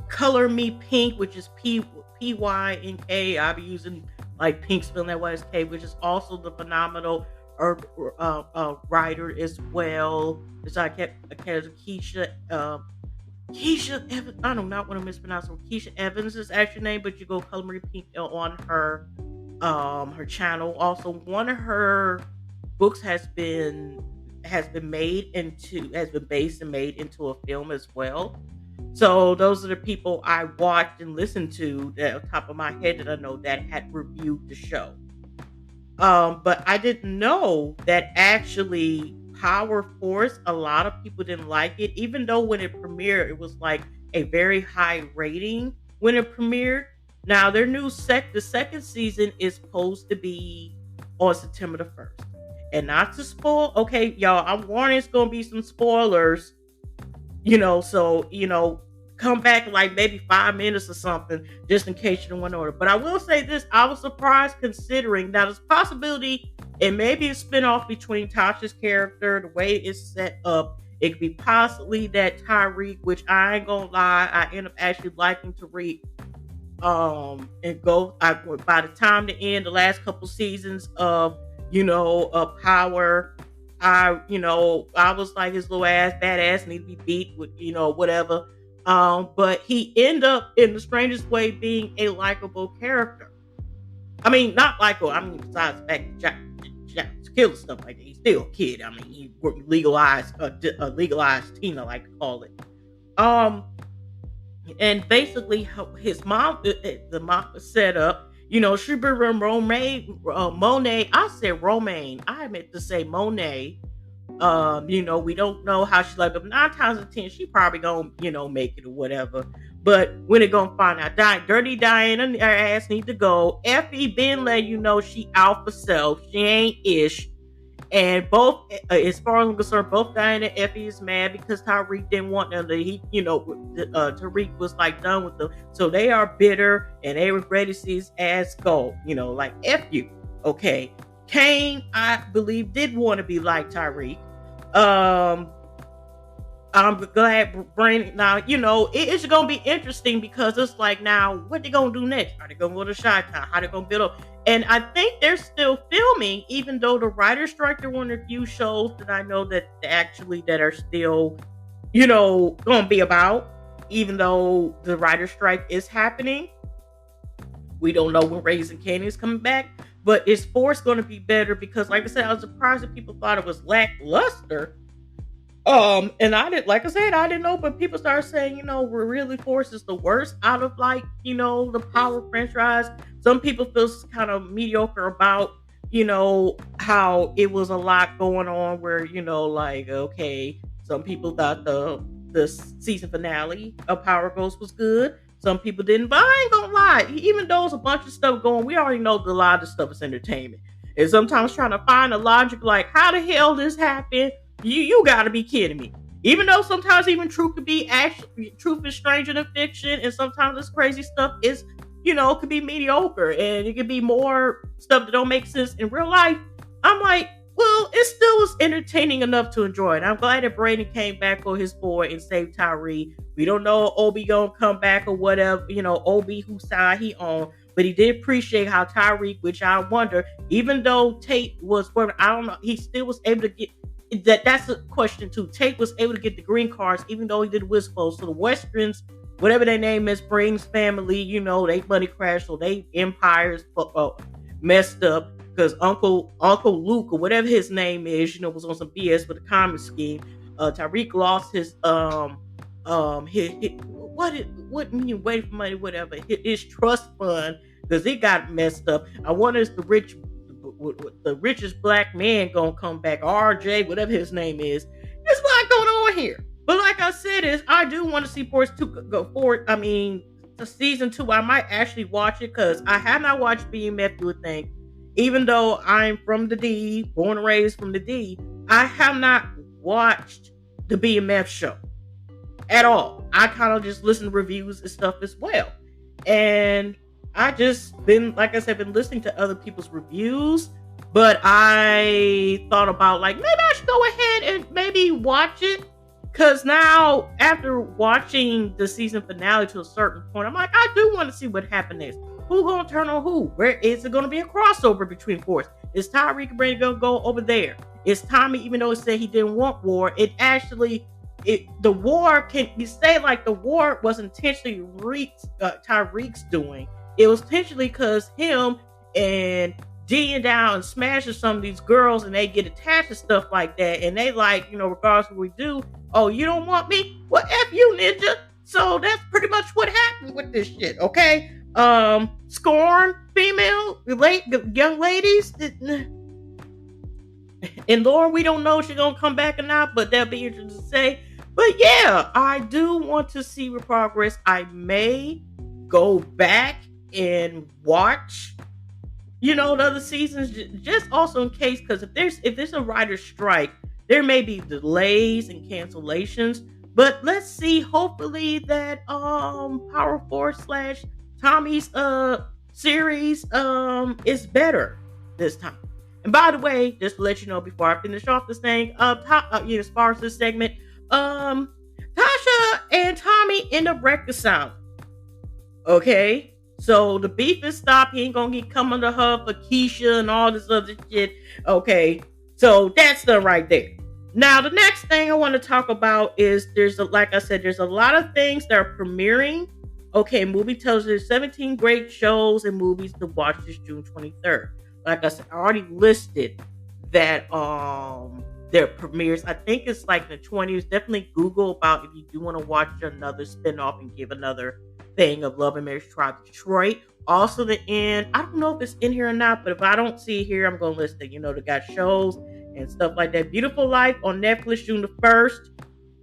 Color Me Pink, which is PYNK. I'll be using like Pink spelling that way as K, which is also the phenomenal writer as well. Which I kept Keisha Evans. I do not want to mispronounce her. Keisha Evans is actually name, but you go Color Me Pink on her channel. Also, one of her books has been based and made into a film as well. So those are the people I watched and listened to that on top of my head that I know that had reviewed the show. But I didn't know that actually Power Force, a lot of people didn't like it, even though when it premiered, it was like a very high rating when it premiered. Now their new the second season is supposed to be on September the 1st. And not to spoil, okay, y'all, I'm warning, it's gonna be some spoilers, so come back like maybe 5 minutes or something, just in case you don't want to order. But I will say this, I was surprised, considering now there's a possibility it may be a spinoff between Tasha's character, the way it's set up. It could be possibly that Tyreek, which I ain't gonna lie, I end up actually liking Tyreek. By the time the end, the last couple seasons of Power, I was like, his little ass badass need to be beat with whatever. But he ended up in the strangest way being a likable character. I mean, not likable. I mean, besides the fact that to kill and stuff like that, he's still a kid. I mean, he legalized Tina, like to call it. And basically, his mom, the mom was set up. She been Monet. I said Romaine. I meant to say Monet. We don't know how she like, but 9 times out of 10, she probably gonna, make it or whatever. But when it gonna find out, Dirty Diana, her ass need to go. Effie been letting she out for self. She ain't ish. And both, as far as I'm concerned, both Diana and Effie is mad because Tyreek didn't want them to. Tyreek was like done with them, so they are bitter and they were ready to see his ass go. Like F you, okay. Kane, I believe, did want to be like Tyreek. I'm glad Brandon. Now it's gonna be interesting because it's like, now what they gonna do next? Are they gonna go to Chi-Town? How they gonna build up? And I think they're still filming, even though the writer's strike, they're one of the few shows that I know that are still, gonna be about. even though the writer's strike is happening. We don't know when Raising Candy is coming back, but is Force going to be better? Because, like I said, I was surprised that people thought it was lackluster. And I didn't, like I said, I didn't know, but people started saying, we're really Force is the worst out of the Power franchise. Some people feel kind of mediocre about, how it was a lot going on where, okay, some people thought the season finale of Power Ghost was good. Some people didn't, but I ain't gonna lie. Even though there's a bunch of stuff going, we already know that a lot of the stuff is entertainment. And sometimes trying to find a logic, like how the hell this happened, you gotta be kidding me. Even though sometimes even truth is stranger than fiction, and sometimes this crazy stuff is, could be mediocre, and it could be more stuff that don't make sense in real life. I'm like, well, it still was entertaining enough to enjoy it. I'm glad that Brandon came back for his boy and saved Tyree. We don't know if Obi gonna come back or whatever, Obi whose side he on, but he did appreciate how Tyreek, which I wonder, even though Tate was, I don't know, he still was able to get that's a question too. Tate was able to get the green cards, even though he did Whispo. So the Westerns, whatever their name is, brings family, they money crashed, so they empires messed up. Because Uncle Luke or whatever his name is, was on some BS with a comic scheme. Tariq lost his what mean wait for money, whatever, his trust fund, because it got messed up. I wonder if the richest black man gonna come back, RJ, whatever his name is. There's a lot going on here. But like I said, I do want to see Force 2 go forward. I mean, the season 2, I might actually watch it because I have not watched BMF do a thing. Even though I'm from the D, born and raised from the D, I have not watched the BMF show at all. I kind of just listen to reviews and stuff as well. And I just been, like I said, been listening to other people's reviews. But I thought about, maybe I should go ahead and maybe watch it. Because now, after watching the season finale to a certain point, I'm like, I do want to see what happened next. Who gonna turn on who? Where is it gonna be a crossover between Force? Is Tyreek and Brandon gonna go over there? Is Tommy, even though it said he didn't want war, the war, can you say the war was intentionally Tyreek's doing? It was intentionally because him and D'ing down and smashing some of these girls, and they get attached to stuff like that, and they regardless of what we do, oh, you don't want me? Well, F you, ninja. So that's pretty much what happened with this shit, okay? Scorn female young ladies, and Lauren, we don't know if she's gonna come back or not, but that'll be interesting to say. But yeah, I do want to see the progress. I may go back and watch the other seasons, just also in case, because if there's a writer's strike, there may be delays and cancellations. But let's see, hopefully that Power Force / Tommy's series is better this time. And by the way, just to let you know before I finish off this thing, as far as this segment, Tasha and Tommy end up reconciling. Okay, so the beef is stopped. He ain't gonna get coming to her for Keisha and all this other shit. Okay, so that's the right there. Now, the next thing I want to talk about is like I said, there's a lot of things that are premiering. Okay, movie tells you there's 17 great shows and movies to watch this June 23rd. Like I said, I already listed that their premieres. I think it's in the 20s. Definitely Google about if you do want to watch another spinoff and give another thing of Love and Marriage Tribe Detroit. Also the end. I don't know if it's in here or not, but if I don't see it here, I'm gonna list it. They got shows and stuff like that. Beautiful Life on Netflix, June the 1st.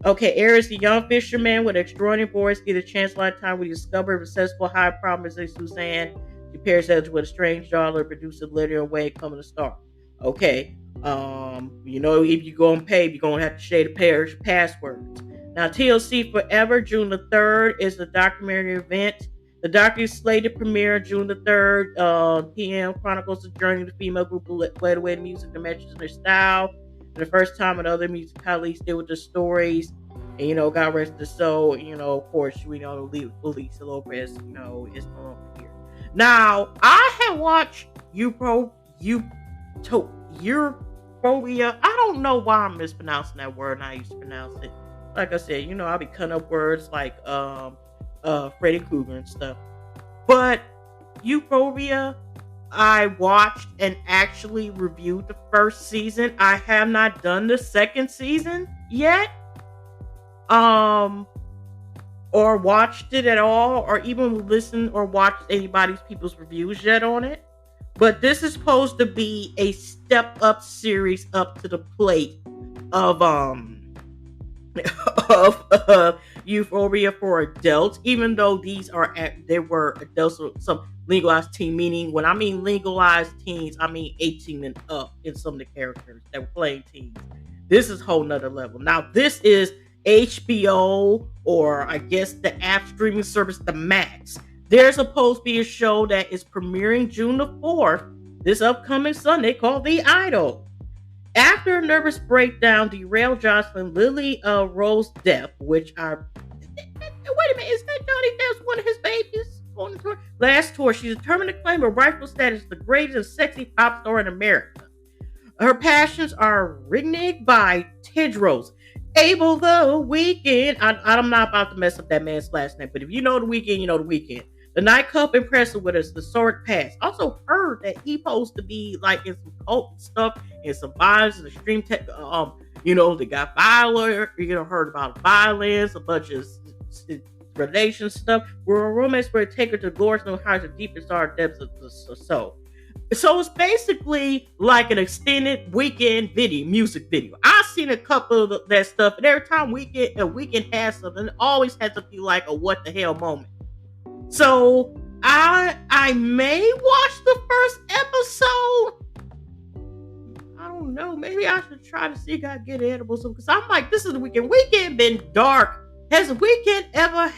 Okay, Aries, the young fisherman with extraordinary boys, get a chance lifetime when he discovered a successful high promise of Suzanne. She pairs heads with a strange daughter, producer Lydia Way coming to star. Okay, if you go and pay, you're gonna have to share the parish passwords. Now, TLC Forever, June the 3rd is the documentary event. The documentary is slated to premiere June the 3rd p.m. Chronicles the journey of the female group who led away to music that matches their style. For the first time, another music colleagues deal with the stories. And, God rest the soul. Of course, we know Lisa Lopez, is no longer here. Now, I have watched Euphoria. I don't know why I'm mispronouncing that word and I used to pronounce it. like I said, I'll be cutting up words like Freddy Krueger and stuff. But Euphoria, I watched and actually reviewed the first season. I have not done the second season yet. Or watched it at all, or even listened or watched people's reviews yet on it. But this is supposed to be a step up series up to the plate of of Euphoria for adults, even though they were adults, so some legalized teen, meaning when I mean legalized teens, I mean 18 and up in some of the characters that were playing teens. This is a whole nother level. Now this is HBO, or I guess the app streaming service, the Max. There's supposed to be a show that is premiering June the 4th, this upcoming Sunday, called The Idol. After a nervous breakdown derailed Jocelyn Lily Rose's death, which wait a minute, is that Johnny Depp's one of his babies on the tour? Last tour, she's determined to claim her rightful status as the greatest and sexy pop star in America. Her passions are reneged by Tedros Abel the Weekend. I'm not about to mess up that man's last name, but if you know the Weekend, you know the Weekend. The nightclub impressive with us, the sword past. Also heard that he supposed to be like in some cult stuff and some violence and extreme tech. They got violence. Heard about violence, a bunch of relation stuff. We're a romance where take her to glorious no heights of deepest dark depths of the soul. So it's basically like an extended Weekend music video. I've seen a couple of that stuff, and every time Weekend has something, it always has to be like a what the hell moment. So I may watch the first episode. I don't know. Maybe I should try to see if I get edibles, because I'm like, this is the Weekend. Weekend been dark. Has the Weekend ever?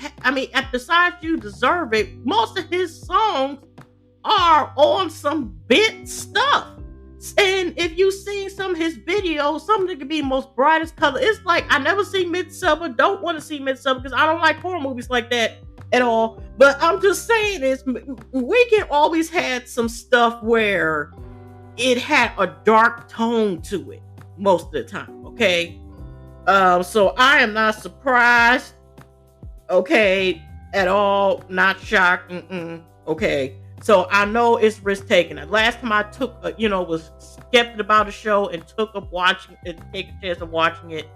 Besides You Deserve It, most of his songs are on some bent stuff. And if you seen some of his videos, something could be the most brightest color. It's like, I never seen Midsummer, don't want to see Midsummer because I don't like horror movies like that at all. But I'm just saying, Weekend always had some stuff where it had a dark tone to it most of the time. Okay. So I am not surprised. Okay. At all. Not shocked. Okay. So I know it's risk taking. The last time I took, was skeptical about the show and took a chance of watching it,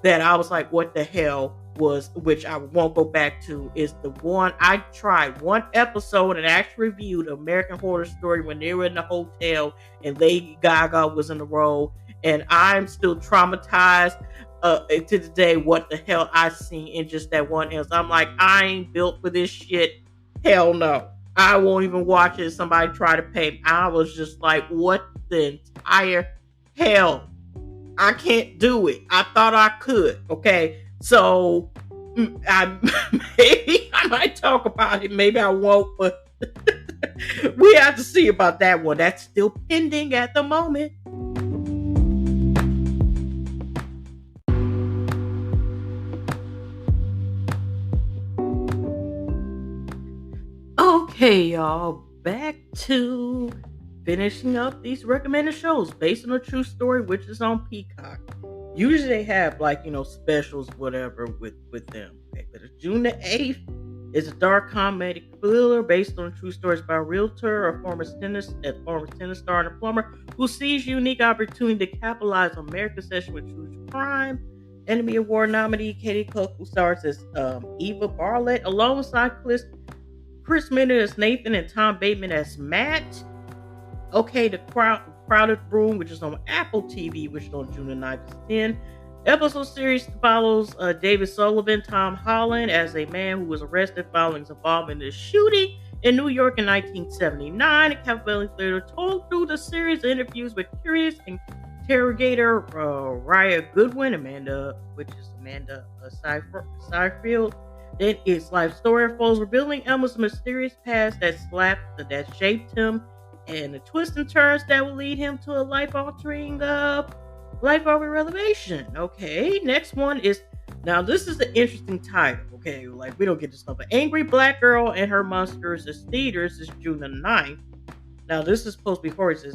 that I was like, what the hell was, which I won't go back to, is the one I tried one episode and actually reviewed American Horror Story when they were in the hotel and Lady Gaga was in the role. And I'm still traumatized to the day what the hell I seen in just that one else. I'm like, I ain't built for this shit. Hell no. I won't even watch it if somebody try to pay me. I was just like, what the entire hell? I can't do it. I thought I could. Okay. So maybe I might talk about it. Maybe I won't, but we have to see about that one. That's still pending at the moment. Okay, y'all, back to finishing up these recommended shows based on a true story, which is on Peacock. Usually they have specials, whatever, with them. Okay, but it's June the 8th. It's a dark comedy thriller based on true stories by a realtor, a former tennis star, and a plumber who sees unique opportunity to capitalize on America's obsession with true crime. Emmy Award nominee Katie Cook, who stars as Eva Bartlett, alongside Chris Minner as Nathan and Tom Bateman as Matt. Okay, The Crowded Room, which is on Apple TV, which is on June the 9th to 10. Episode series follows David Sullivan, Tom Holland, as a man who was arrested following his involvement in a shooting in New York in 1979. The capability theater told through the series of interviews with curious interrogator Raya Goodwin, Amanda Seyfried. Then its life story unfolds, revealing Elmer's mysterious past that shaped him, and the twists and turns that will lead him to a life-altering revelation. Okay, next one is, now this is the interesting title. Okay, like we don't get this stuff. An Angry Black Girl and Her Monsters is theaters is June the 9th. Now this is supposed to be horror. It's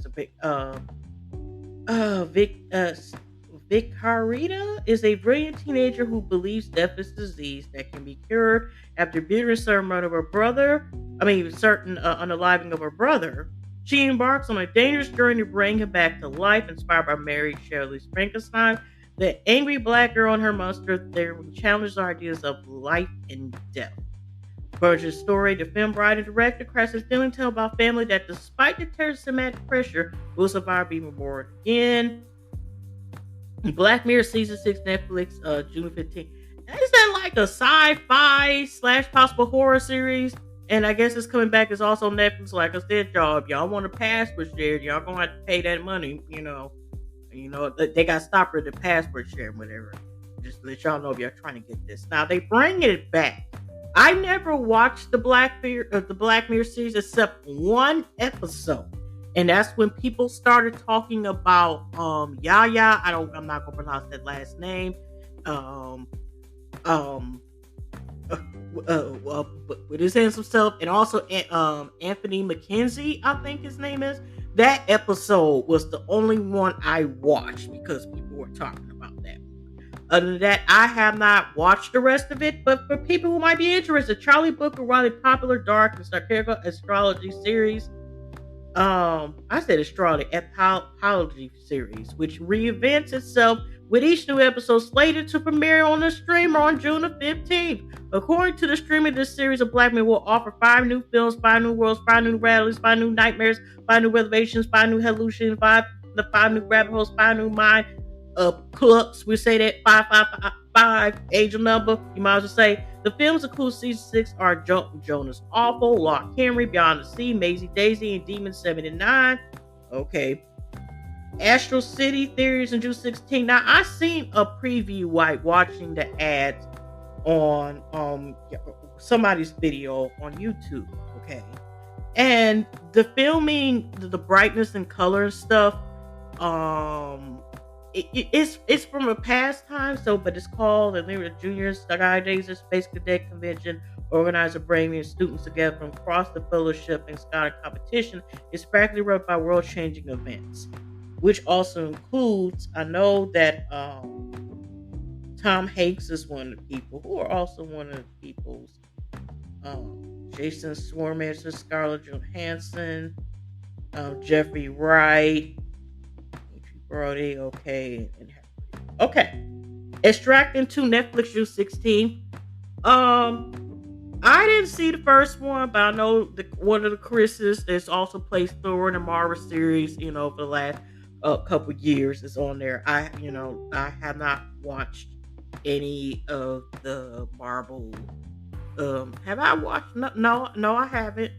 a big Vicarita is a brilliant teenager who believes death is a disease that can be cured after being certain murder of her brother. Certain unaliving of her brother. She embarks on a dangerous journey to bring him back to life, inspired by Mary Shelley's Frankenstein. The angry black girl and her monster theory challenges our ideas of life and death. Burge's story, the film writer and director, crafts a thrilling tale about family that, despite the terrorist cinematic pressure, will survive being born again. Black Mirror season 6, Netflix, June 15th. Is that like a sci-fi / possible horror series? And I guess it's coming back. It's also Netflix. Like I said, y'all want a password share, y'all gonna have to pay that money. They got stopper the password share, whatever. Just to let y'all know if you're trying to get this. Now they bring it back. I never watched the Black Mirror series except one episode. And that's when people started talking about Yaya. I'm not gonna pronounce that last name. With his handsome self, and also Anthony Mackenzie, I think his name is. That episode was the only one I watched because people were talking about that. Other than that, I have not watched the rest of it. But for people who might be interested, Charlie Booker wrote a popular dark and satirical astrology series. I said astrology series, which reinvents itself with each new episode slated to premiere on the streamer on June the 15th. According to the streamer, this series of Black Men will offer 5 new films, 5 new worlds, 5 new realities, 5 new nightmares, 5 new revelations, 5 new hallucinations, 5 new rabbit holes, 5 new mind clucks. We say that 555 angel number. You might as well say the films include season 6 are Jonas Awful, Lock Henry, Beyond the Sea, Maisie Daisy, and Demon 79. Okay. Astral City Theories in June 16. Now I seen a preview while watching the ads on somebody's video on YouTube. Okay. And the filming, the brightness and color and stuff, it's from a past time, but it's called the Junior Sky Days Space Cadet Convention, organizer bringing students together from across the fellowship and scholar competition. It's practically run by world-changing events, which also includes, I know that Tom Hanks is one of the people who are also one of the people's Jason Schwartzman, Scarlett Johansson, Jeffrey Wright, Brody, okay. Extracting to Netflix June 16. I didn't see the first one, but I know one of the Chris's that's also plays Thor in the Marvel series, for the last couple years is on there. I have not watched any of the Marvel. Have I watched? No, I haven't.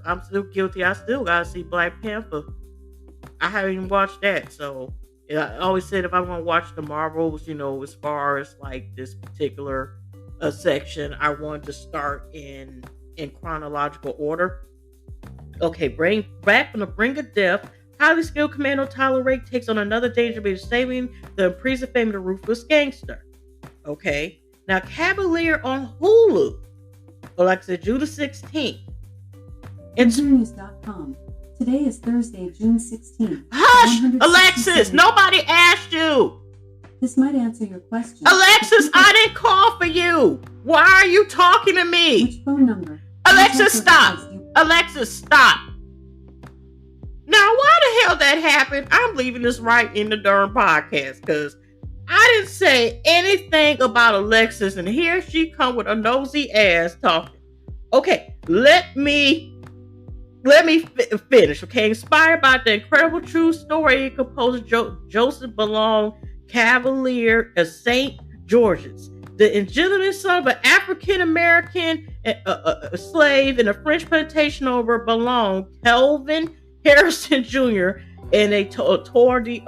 I'm still guilty. I still gotta see Black Panther. I haven't even watched that. So I always said if I'm gonna watch the Marvels, as far as like this particular section, I wanted to start in chronological order. Okay, back from the brink of death. Highly skilled Commando Tyler Rake takes on another danger by saving the imprisoned family, the ruthless gangster. Okay, now Cavalier on Hulu. Or like I said, June 16th. It's News.com. Today is Thursday, June 16th. Hush! Alexis, nobody asked you. This might answer your question. Alexis, I didn't call for you. Why are you talking to me? Which phone number? Alexis, stop. Alexis, stop. Now, why the hell that happened? I'm leaving this right in the darn podcast because I didn't say anything about Alexis, and here she come with a nosy ass talking. Okay, let me finish. Okay, inspired by the incredible true story, composer Joseph Ballon Cavalier of St. George's, the illegitimate son of an African American slave in a French plantation owner, Ballon Kelvin Harrison Jr. in a tour de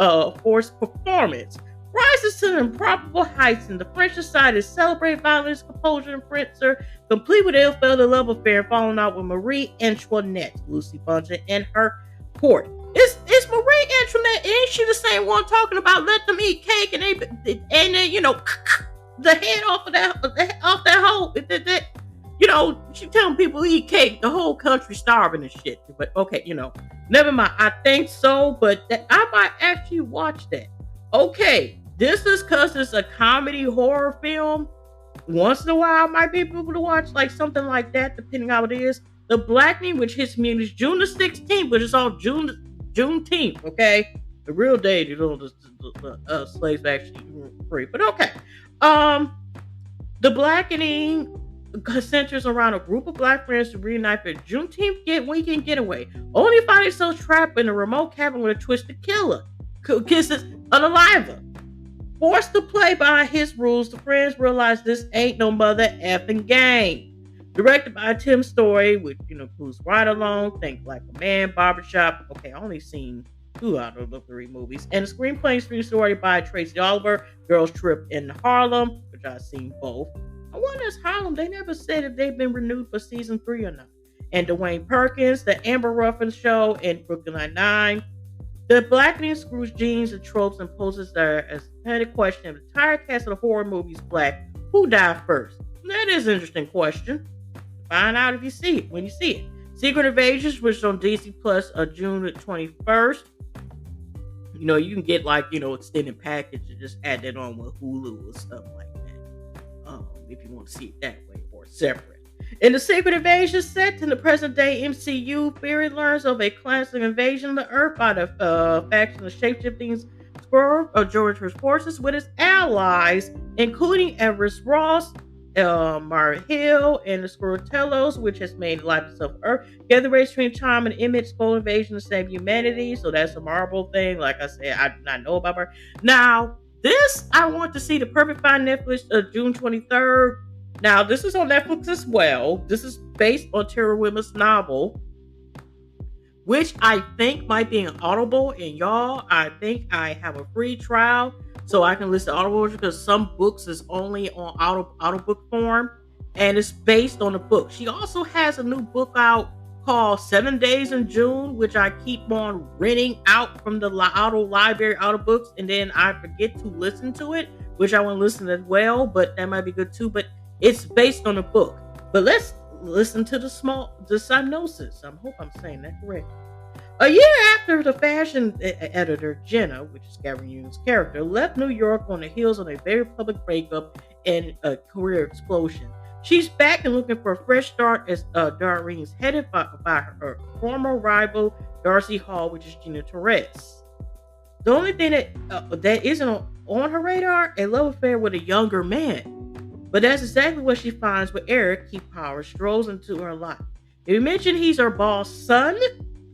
force performance rises to improbable heights in the French society, celebrate violence, composure, and princer, complete with ill-fated love affair, falling out with Marie Antoinette, Lucy Buncher, and her court. It's Marie Antoinette. Ain't she the same one talking about let them eat cake and then the head off that whole she telling people to eat cake, the whole country starving and shit. But okay, never mind. I think so, but I might actually watch that. Okay. This is because it's a comedy horror film. Once in a while, I might be able to watch like something like that, depending how it is. The Blackening, which hits me is June the 16th, but it's all Juneteenth, okay? The real day, the slaves actually were free. But okay. Um, the Blackening centers around a group of black friends to reunite for Juneteenth weekend getaway, only to find themselves trapped in a remote cabin with a twisted killer who kisses unalive. Forced to play by his rules, the friends realize this ain't no mother effing game. Directed by Tim Story, which includes Ride Along, Think Like a Man, Barbershop. Okay, I only seen 2 out of the 3 movies. And the screenplay and screen story by Tracy Oliver, Girls Trip in Harlem, which I've seen both. I wonder if Harlem, they never said if they've been renewed for season 3 or not. And Dwayne Perkins, The Amber Ruffin Show, and Brooklyn Nine-Nine. The Blackening screws genes and tropes and poses there as a petty question of the entire cast of the horror movies black. Who died first? That is an interesting question. Find out if you see it when you see it. Secret Invasions, which is on DC Plus June the 21st. You can get extended package and just add that on with Hulu or stuff like that. If you want to see it that way or separate. In the Secret Invasion set in the present day MCU, Fury learns of a classic invasion of the Earth by the faction of shapeshifting Squirrel of George's forces with its allies, including Everest Ross, Mara Hill, and the Squirtellos, which has made life itself Earth. Together, race between Time and Image, Skull Invasion to save humanity. So that's a Marvel thing. Like I said, I do not know about her. Now, this I want to see the Perfect Find Netflix June 23rd. Now, this is on Netflix as well. This is based on Tara Whitman's novel, which I think might be an Audible. And y'all, I think I have a free trial so I can listen to Audible because some books is only on audiobook form, and it's based on the book. She also has a new book out called 7 Days in June, which I keep on renting out from the library audiobooks, and then I forget to listen to it, which I want to listen as well, but that might be good too. But it's based on a book. But let's listen to the synopsis. I hope I'm saying that correct. A year after the fashion editor, Jenna, which is Gavin Union's character, left New York on the heels of a very public breakup and a career explosion, she's back and looking for a fresh start as Doreen's headed by her former rival, Darcy Hall, which is Gina Torres. The only thing that isn't on her radar, a love affair with a younger man. But that's exactly what she finds when Eric, Keith Powers, strolls into her life. If you mention he's her boss' son,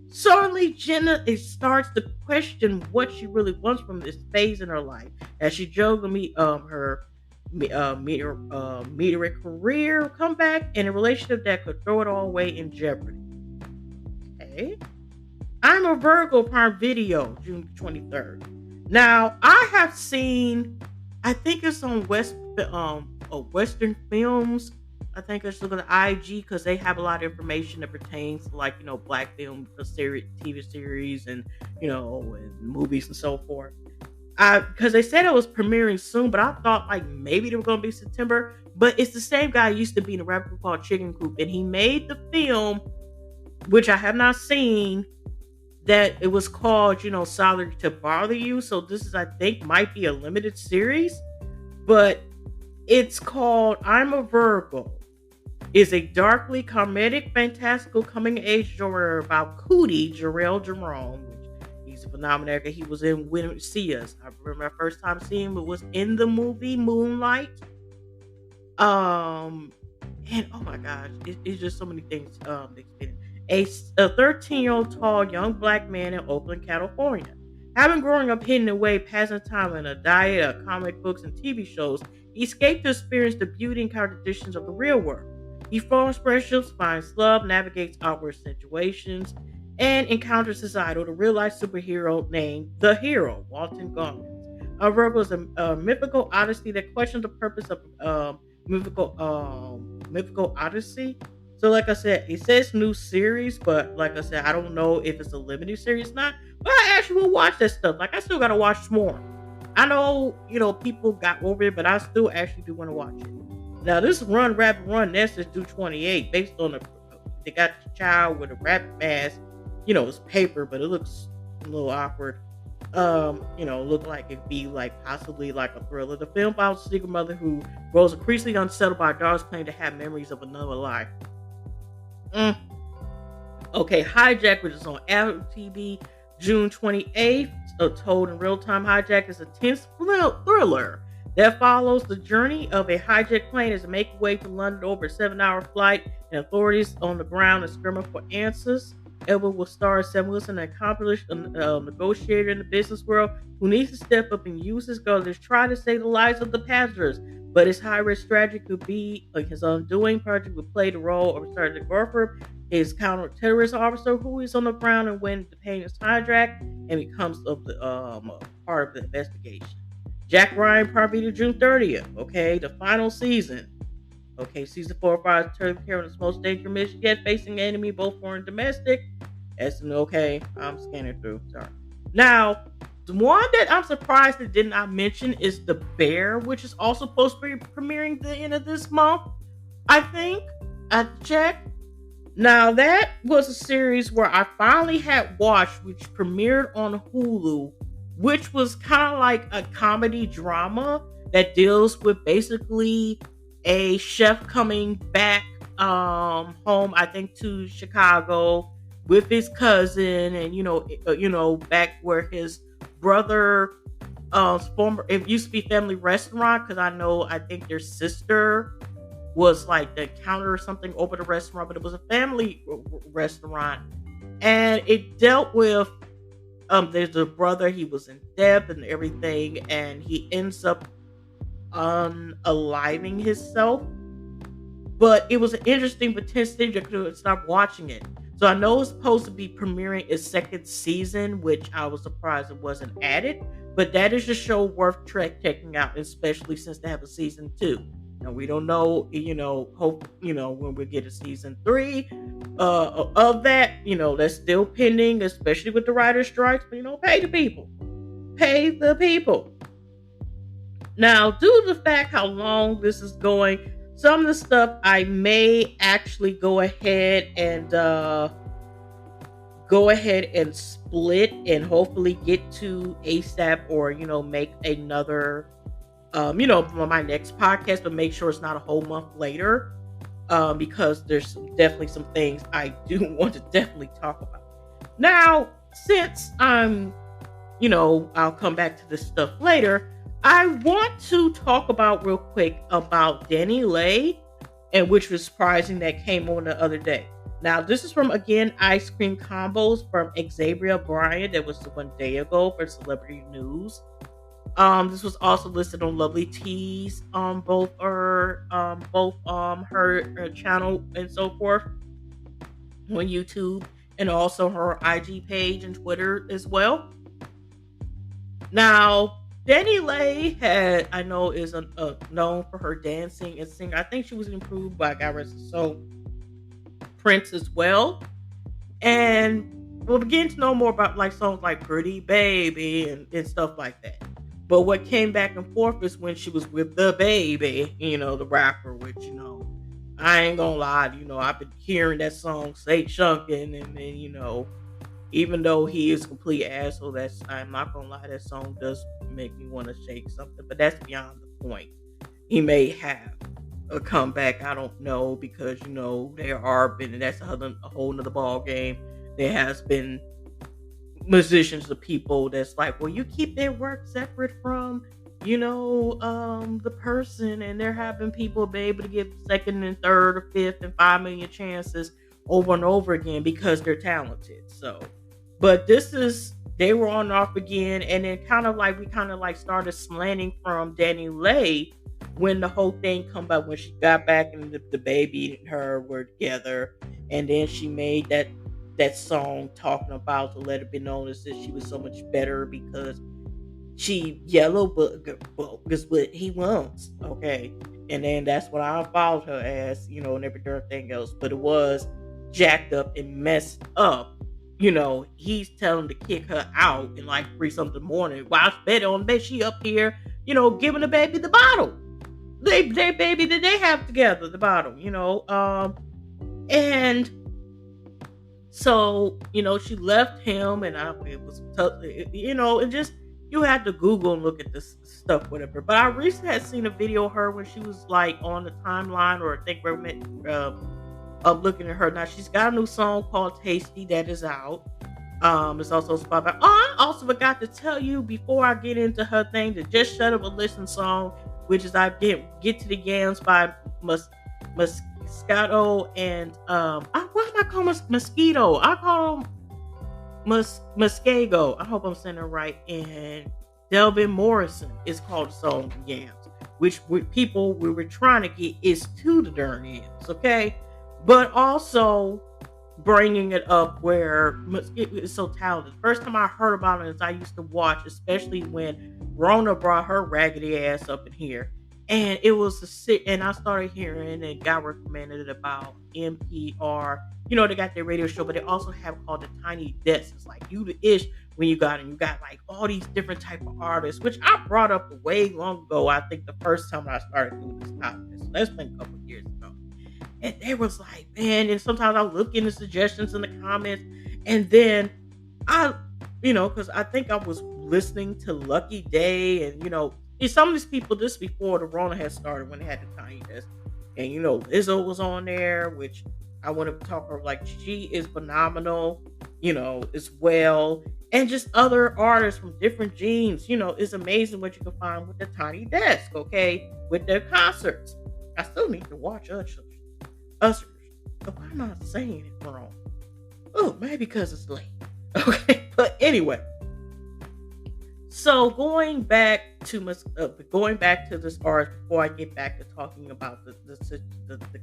suddenly Jenna starts to question what she really wants from this phase in her life as she juggles her meteoric career comeback and a relationship that could throw it all away in jeopardy. Okay. I'm a Virgo Prime Video, June 23rd. Now, I have seen, I think it's on Western Films. I think I should look at IG because they have a lot of information that pertains to black film TV series and and movies and so forth. Because they said it was premiering soon, but I thought maybe they were going to be September. But it's the same guy who used to be in a rap group called Chicken Coop, and he made the film, which I have not seen. That it was called Sorry to Bother You. So this is, I think, might be a limited series, but it's called I'm a Virgo. Is a darkly comedic, fantastical coming-of-age story about Cootie Jarrell Jerome, which he's a phenomenal. He was in When See Us. I remember my first time seeing him. It was in the movie Moonlight. And oh my gosh, it's just so many things. A 13-year-old tall young black man in Oakland, California. Having growing up hidden away, passing time in a diet of comic books and TV shows, he escaped to experience the beauty and contradictions of the real world. He forms friendships, finds love, navigates awkward situations, and encounters his idol, the real-life superhero named The Hero, Walton Goggins. A Virgo is a mythical odyssey that questions the purpose of mythical odyssey. So like I said, it says new series, but like I said, I don't know if it's a limited series or not. But I actually will watch that stuff. I still gotta watch more. I know, people got over it, but I still actually do want to watch it. Now this Run Rabbit Run Nest is due 28, based on they got the child with a rabbit mask. It's paper, but it looks a little awkward. Look like it'd be like possibly like a thriller. The film follows a single mother who grows increasingly unsettled by her daughter's claim to have memories of another life. Okay, Hijack, which is on Apple TV June 28th, told in real time. Hijack is a tense thriller that follows the journey of a hijacked plane as it makes its way to London over a 7-hour flight, and authorities on the ground are screaming for answers. Edward will star Sam Wilson, an accomplished negotiator in the business world who needs to step up and use his guns to try to save the lives of the passengers. But his high-risk strategy could be his undoing. Project would play the role of Sergeant Gorford, his counter-terrorist officer, who is on the ground and when the plane is hijacked and becomes part of the investigation. Jack Ryan premiered June 30th. Okay, the final season. Okay, season 4 follows turning care of its most dangerous mission yet, facing enemy both foreign and domestic. Okay, I'm scanning through. Sorry. Now, the one that I'm surprised it did not mention is The Bear, which is also supposed to be premiering the end of this month. I think I checked. Now, that was a series where I finally had watched, which premiered on Hulu, which was kind of like a comedy drama that deals with basically a chef coming back home, I think, to Chicago with his cousin, and back where his brother it used to be family restaurant, because I think their sister was like the counter or something over the restaurant, but it was a family restaurant, and it dealt with there's a brother, he was in debt and everything, and he ends up unaliving himself. But it was an interesting potential. I could stop watching it. So I know it's supposed to be premiering its second season, which I was surprised it wasn't added. But that is a show worth checking out, especially since they have a season 2. And we don't know, when we get a season 3 of that. That's still pending, especially with the writer's strikes. But pay the people. Pay the people. Now, due to the fact how long this is going, some of the stuff I may actually go ahead and split and hopefully get to ASAP, or make another my next podcast, but make sure it's not a whole month later, because there's definitely some things I do want to definitely talk about. Now, since I'll come back to this stuff later, I want to talk about real quick about DaniLeigh, and which was surprising that came on the other day. Now, this is from, again, Ice Cream Combos from Xavier Bryant. That was 1 day ago for Celebrity News. This was also listed on Lovely Teas, both her channel and so forth on YouTube, and also her IG page and Twitter as well. Now, DaniLeigh is known for her dancing and singing. I think she was improved by God rest his soul, Prince as well. And we'll begin to know more about like songs like Pretty Baby and stuff like that. But what came back and forth is when she was with the baby, the rapper, which, I ain't gonna lie, I've been hearing that song, Say Chunkin', and then, even though he is a complete asshole, I'm not gonna lie, that song does make me want to shake something, but that's beyond the point. He may have a comeback, I don't know, because there are been, and that's a whole nother ball game. There has been musicians or people that's like, well, you keep their work separate from the person, and they're having people be able to get second and third or fifth and 5 million chances over and over again because they're talented. So, but they were on and off again, and then we started slanting from DaniLeigh when the whole thing come back, when she got back and the baby and her were together, and then she made that song talking about to let it be known as that she was so much better because she yellow is what he wants. Okay, and then that's what I followed her as, and everything else. But it was jacked up and messed up. He's telling to kick her out in like 3 something in the morning while she's better on the bed. She up here, giving the baby the bottle. They baby that they have together, the bottle, and So, she left him, and it was tough, and just, you had to Google and look at this stuff, whatever. But I recently had seen a video of her when she was like on the timeline, or I think of looking at her. Now she's got a new song called Tasty that is out. It's also Spotify. Oh, I also forgot to tell you before I get into her thing, to just shut up and listen song, which is I get to the Yams by Moscato and what am I calling Mosquito? I call him Masego. I hope I'm saying it right. And DEVIN Morrison is called the song Yams, which we were trying to get is to the darn Yams, okay? But also bringing it up where it is so talented. First time I heard about it is I used to watch, especially when Rona brought her raggedy ass up in here. And it was and I started hearing and got recommended about NPR. They got their radio show, but they also have called the Tiny Desk. It's like you the ish when you got like all these different type of artists, which I brought up way long ago. I think the first time I started doing this topic. So that's been a couple of years ago. And they was like, man, and sometimes I look into suggestions in the comments, and then because I think I was listening to Lucky Day, and some of these people, this before the Rona had started, when they had the Tiny Desk, and Lizzo was on there, which I want to talk her, like, she is phenomenal, as well, and just other artists from different genes. It's amazing what you can find with the Tiny Desk, okay, with their concerts. I still need to watch Usher. So why am I saying it wrong? Oh, maybe because it's late. Okay, but anyway. So going back to this artist before I get back to talking about the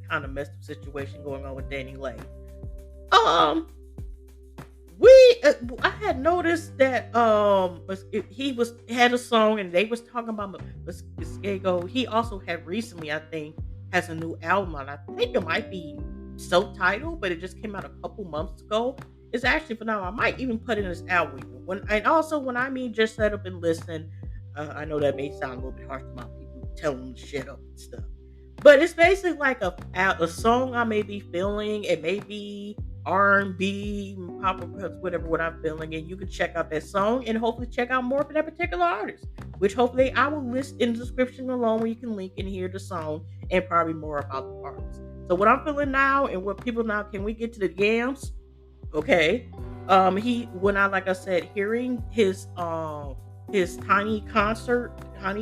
kind of messed up situation going on with DaniLeigh. I had noticed that he had a song, and they was talking about Masego. He also had recently, I think, has a new album, and I think it might be self-titled, but it just came out a couple months ago. It's actually phenomenal. I might even put in this album. When I mean just set up and listen, I know that may sound a little bit harsh to my people, telling them to shut up and stuff, but it's basically like a song I may be feeling. It may be R&B, pop, whatever what I'm feeling, and you can check out that song and hopefully check out more for that particular artist, which hopefully I will list in the description below, where you can link and hear the song and probably more about the artist. So what I'm feeling now, and what people now, can we get to the Yams? Okay. Like I said, hearing his tiny concert on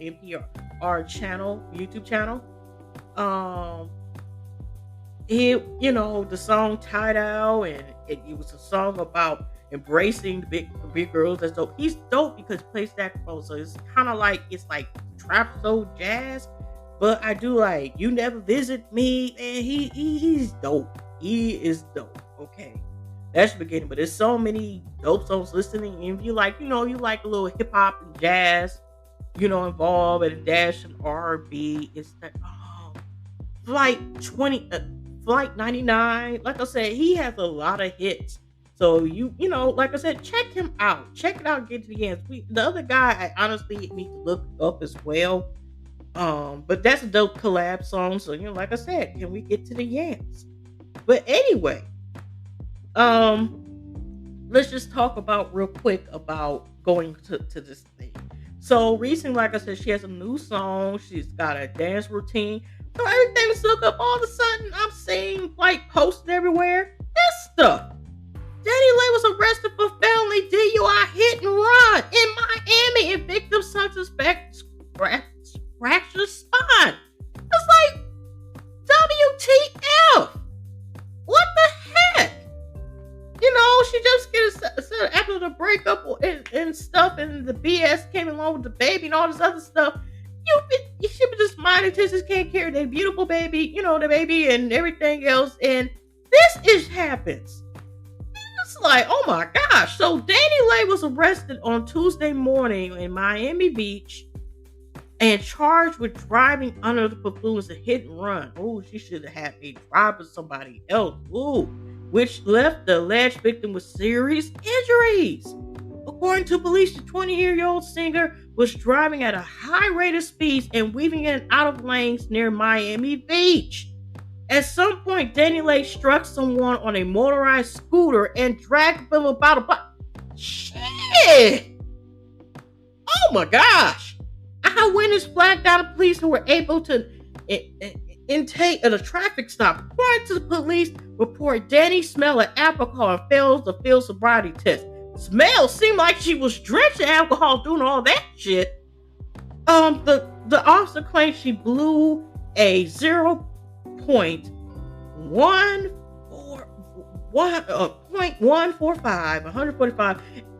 NPR channel, YouTube channel. The song Tied Out, and it was a song about embracing the big girls. That's dope. He's dope because he plays saxophone, so it's kind of like trap soul jazz. But I do like You Never Visit Me, and he's dope. He is dope. Okay, that's the beginning. But there's so many dope songs listening. And if you like, you like a little hip hop and jazz, involved, and a dash of R&B. It's like Flight 99. Like I said, he has a lot of hits. So like I said, check him out. Check it out. Get to the end. The other guy, I honestly need to look up as well. But that's a dope collab song. So like I said, can we get to the Yams? But anyway, let's just talk about real quick about going to this thing. So recently, like I said, she has a new song. She's got a dance routine. So everything is look up. All of a sudden, I'm seeing like posted everywhere. This stuff. DaniLeigh was arrested for felony DUI hit and run in Miami, and victim suspect fractured spine. It's like, WTF? What the heck? She just gets after the breakup and stuff, and the BS came along with the baby and all this other stuff. You should be just minding just can't carry their beautiful baby, the baby and everything else, and this happens. It's like, oh my gosh. So DaniLeigh was arrested on Tuesday morning in Miami Beach and charged with driving under the influence of hit and run. Oh, she should have had a drive with somebody else. Ooh, which left the alleged victim with serious injuries. According to police, the 20-year-old singer was driving at a high rate of speeds and weaving in and out of lanes near Miami Beach. At some point, DaniLeigh struck someone on a motorized scooter and dragged them about a block. Shit! Oh my gosh! Eyewitness flagged down the police who were able to intake at a traffic stop. According to the police report, Danny smelled alcohol and failed the field sobriety test. Smell seemed like she was drenched in alcohol doing all that shit. The officer claimed she blew a 145,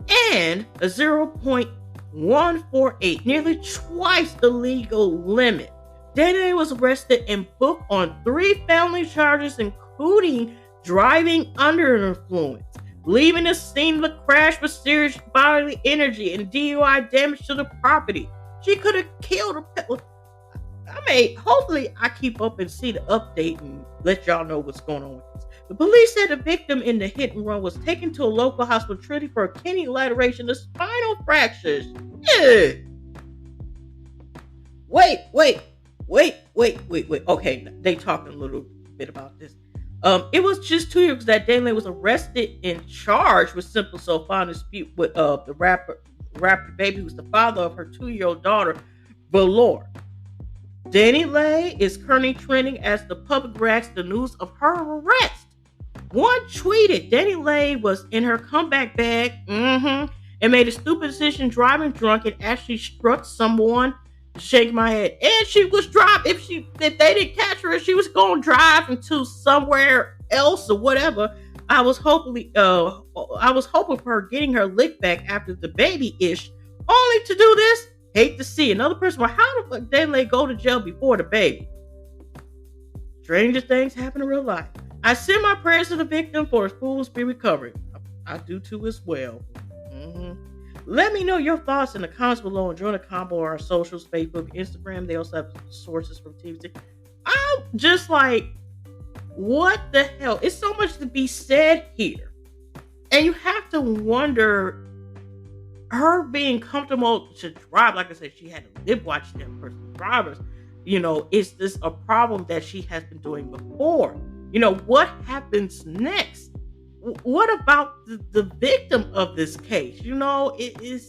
and a 0.148, nearly twice the legal limit. DaniLeigh was arrested and booked on 3 felony charges, including driving under an influence, leaving the scene of the crash with serious bodily injury, and DUI damage to the property. She could have killed her. Hopefully I keep up and see the update and let y'all know what's going on with this. The police said the victim in the hit and run was taken to a local hospital treated for a kidney laceration and spinal fractures. Yeah. Wait. Okay, they talking a little bit about this. It was just 2 years that DaniLeigh was arrested and charged with simple assault dispute with the rapper baby, who's the father of her 2-year-old daughter, Valor. DaniLeigh is currently trending as the public reacts to the news of her arrest. One tweeted DaniLeigh was in her comeback bag and made a stupid decision driving drunk and actually struck someone. Shake my head. And she was driving. If they didn't catch her, she was going to drive into somewhere else or whatever. I was hoping for her getting her lick back after the baby-ish, only to do this. Hate to see another person. Well, how the fuck DaniLeigh go to jail before the baby? Stranger things happen in real life. I send my prayers to the victim for his full speedy recovery. I do too as well. Let me know your thoughts in the comments below and join the combo on our socials, Facebook, Instagram. They also have sources from TV. I'm just like, what the hell? It's so much to be said here. And you have to wonder, her being comfortable to drive, like I said, she had to live watching them personal drivers. Is this a problem that she has been doing before? What happens next? What about the victim of this case? It's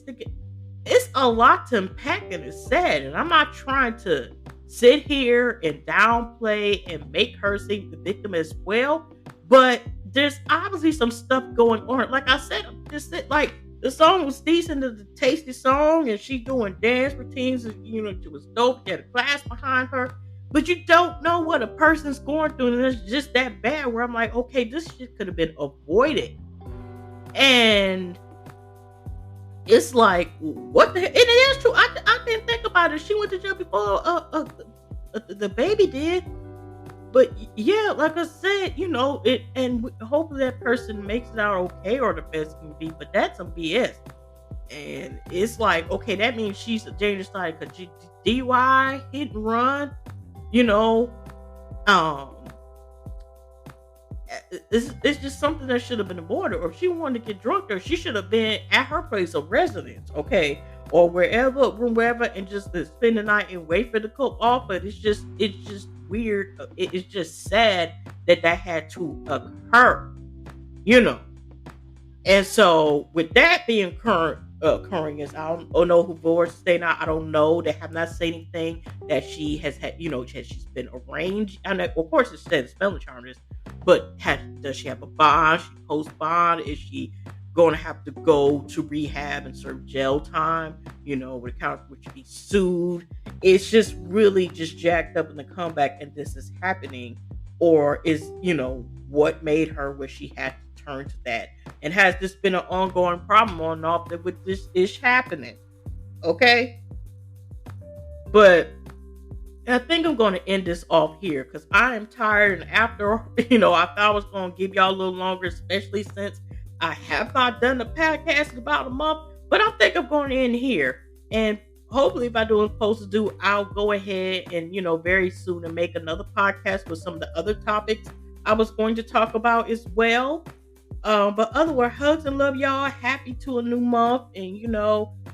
a lot to unpack, and it's sad. And I'm not trying to sit here and downplay and make her seem the victim as well. But there's obviously some stuff going on. Like I said, the song was decent, the tasty song, and she doing dance routines. It was dope. She had a class behind her. But you don't know what a person's going through, and it's just that bad where I'm like, okay, this shit could have been avoided. And it's like, what the hell? And it is true. I didn't think about it. She went to jail before the baby did. But yeah, like I said, and hopefully that person makes it out okay or the best can be. But that's some BS. And it's like, okay, that means she's a dangerous side because DUI, hit and run. It's just something that should have been avoided. Or if she wanted to get drunk there, she should have been at her place of residence, okay, or wherever, and just spend the night and wait for the cook off. But it's just weird. It's just sad that had to occur, And so, with that being occurring, is I don't know who boards stay now. I don't know. They have not said anything that she has had. She's been arraigned. And of course, it says felony charges. But does she have a bond? She post bond? Is she going to have to go to rehab and serve jail time? Would she be sued? It's just really just jacked up in the comeback, and this is happening, or is what made her where she had to turn to that? And has this been an ongoing problem on and off that with this ish happening? Okay. But I think I'm going to end this off here because I am tired. And after, I thought I was going to give y'all a little longer, especially since I have not done the podcast in about a month. But I think I'm going to end here. And hopefully if I do what I'm supposed to do, I'll go ahead and, very soon and make another podcast with some of the other topics I was going to talk about as well. But otherwise, hugs and love, y'all. Happy to a new month, and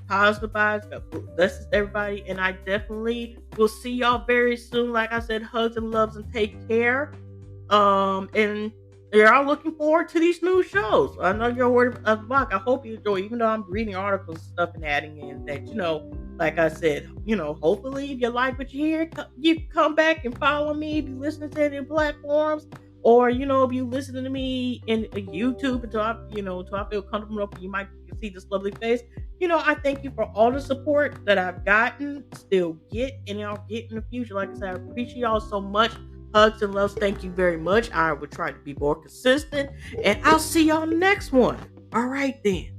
positive vibes. God bless everybody, and I definitely will see y'all very soon. Like I said, hugs and loves, and take care. And you're all looking forward to these new shows. I know you're worried about the block. I hope you enjoy, even though I'm reading articles and stuff and adding in that, like I said, hopefully if you like what you hear, you come back and follow me if you listen to it in platforms. Or, if you listen to me in YouTube until I feel comfortable enough, you might see this lovely face. I thank you for all the support that I've gotten, still get, and I'll get in the future. Like I said, I appreciate y'all so much. Hugs and loves. Thank you very much. I will try to be more consistent, and I'll see y'all next one. All right then.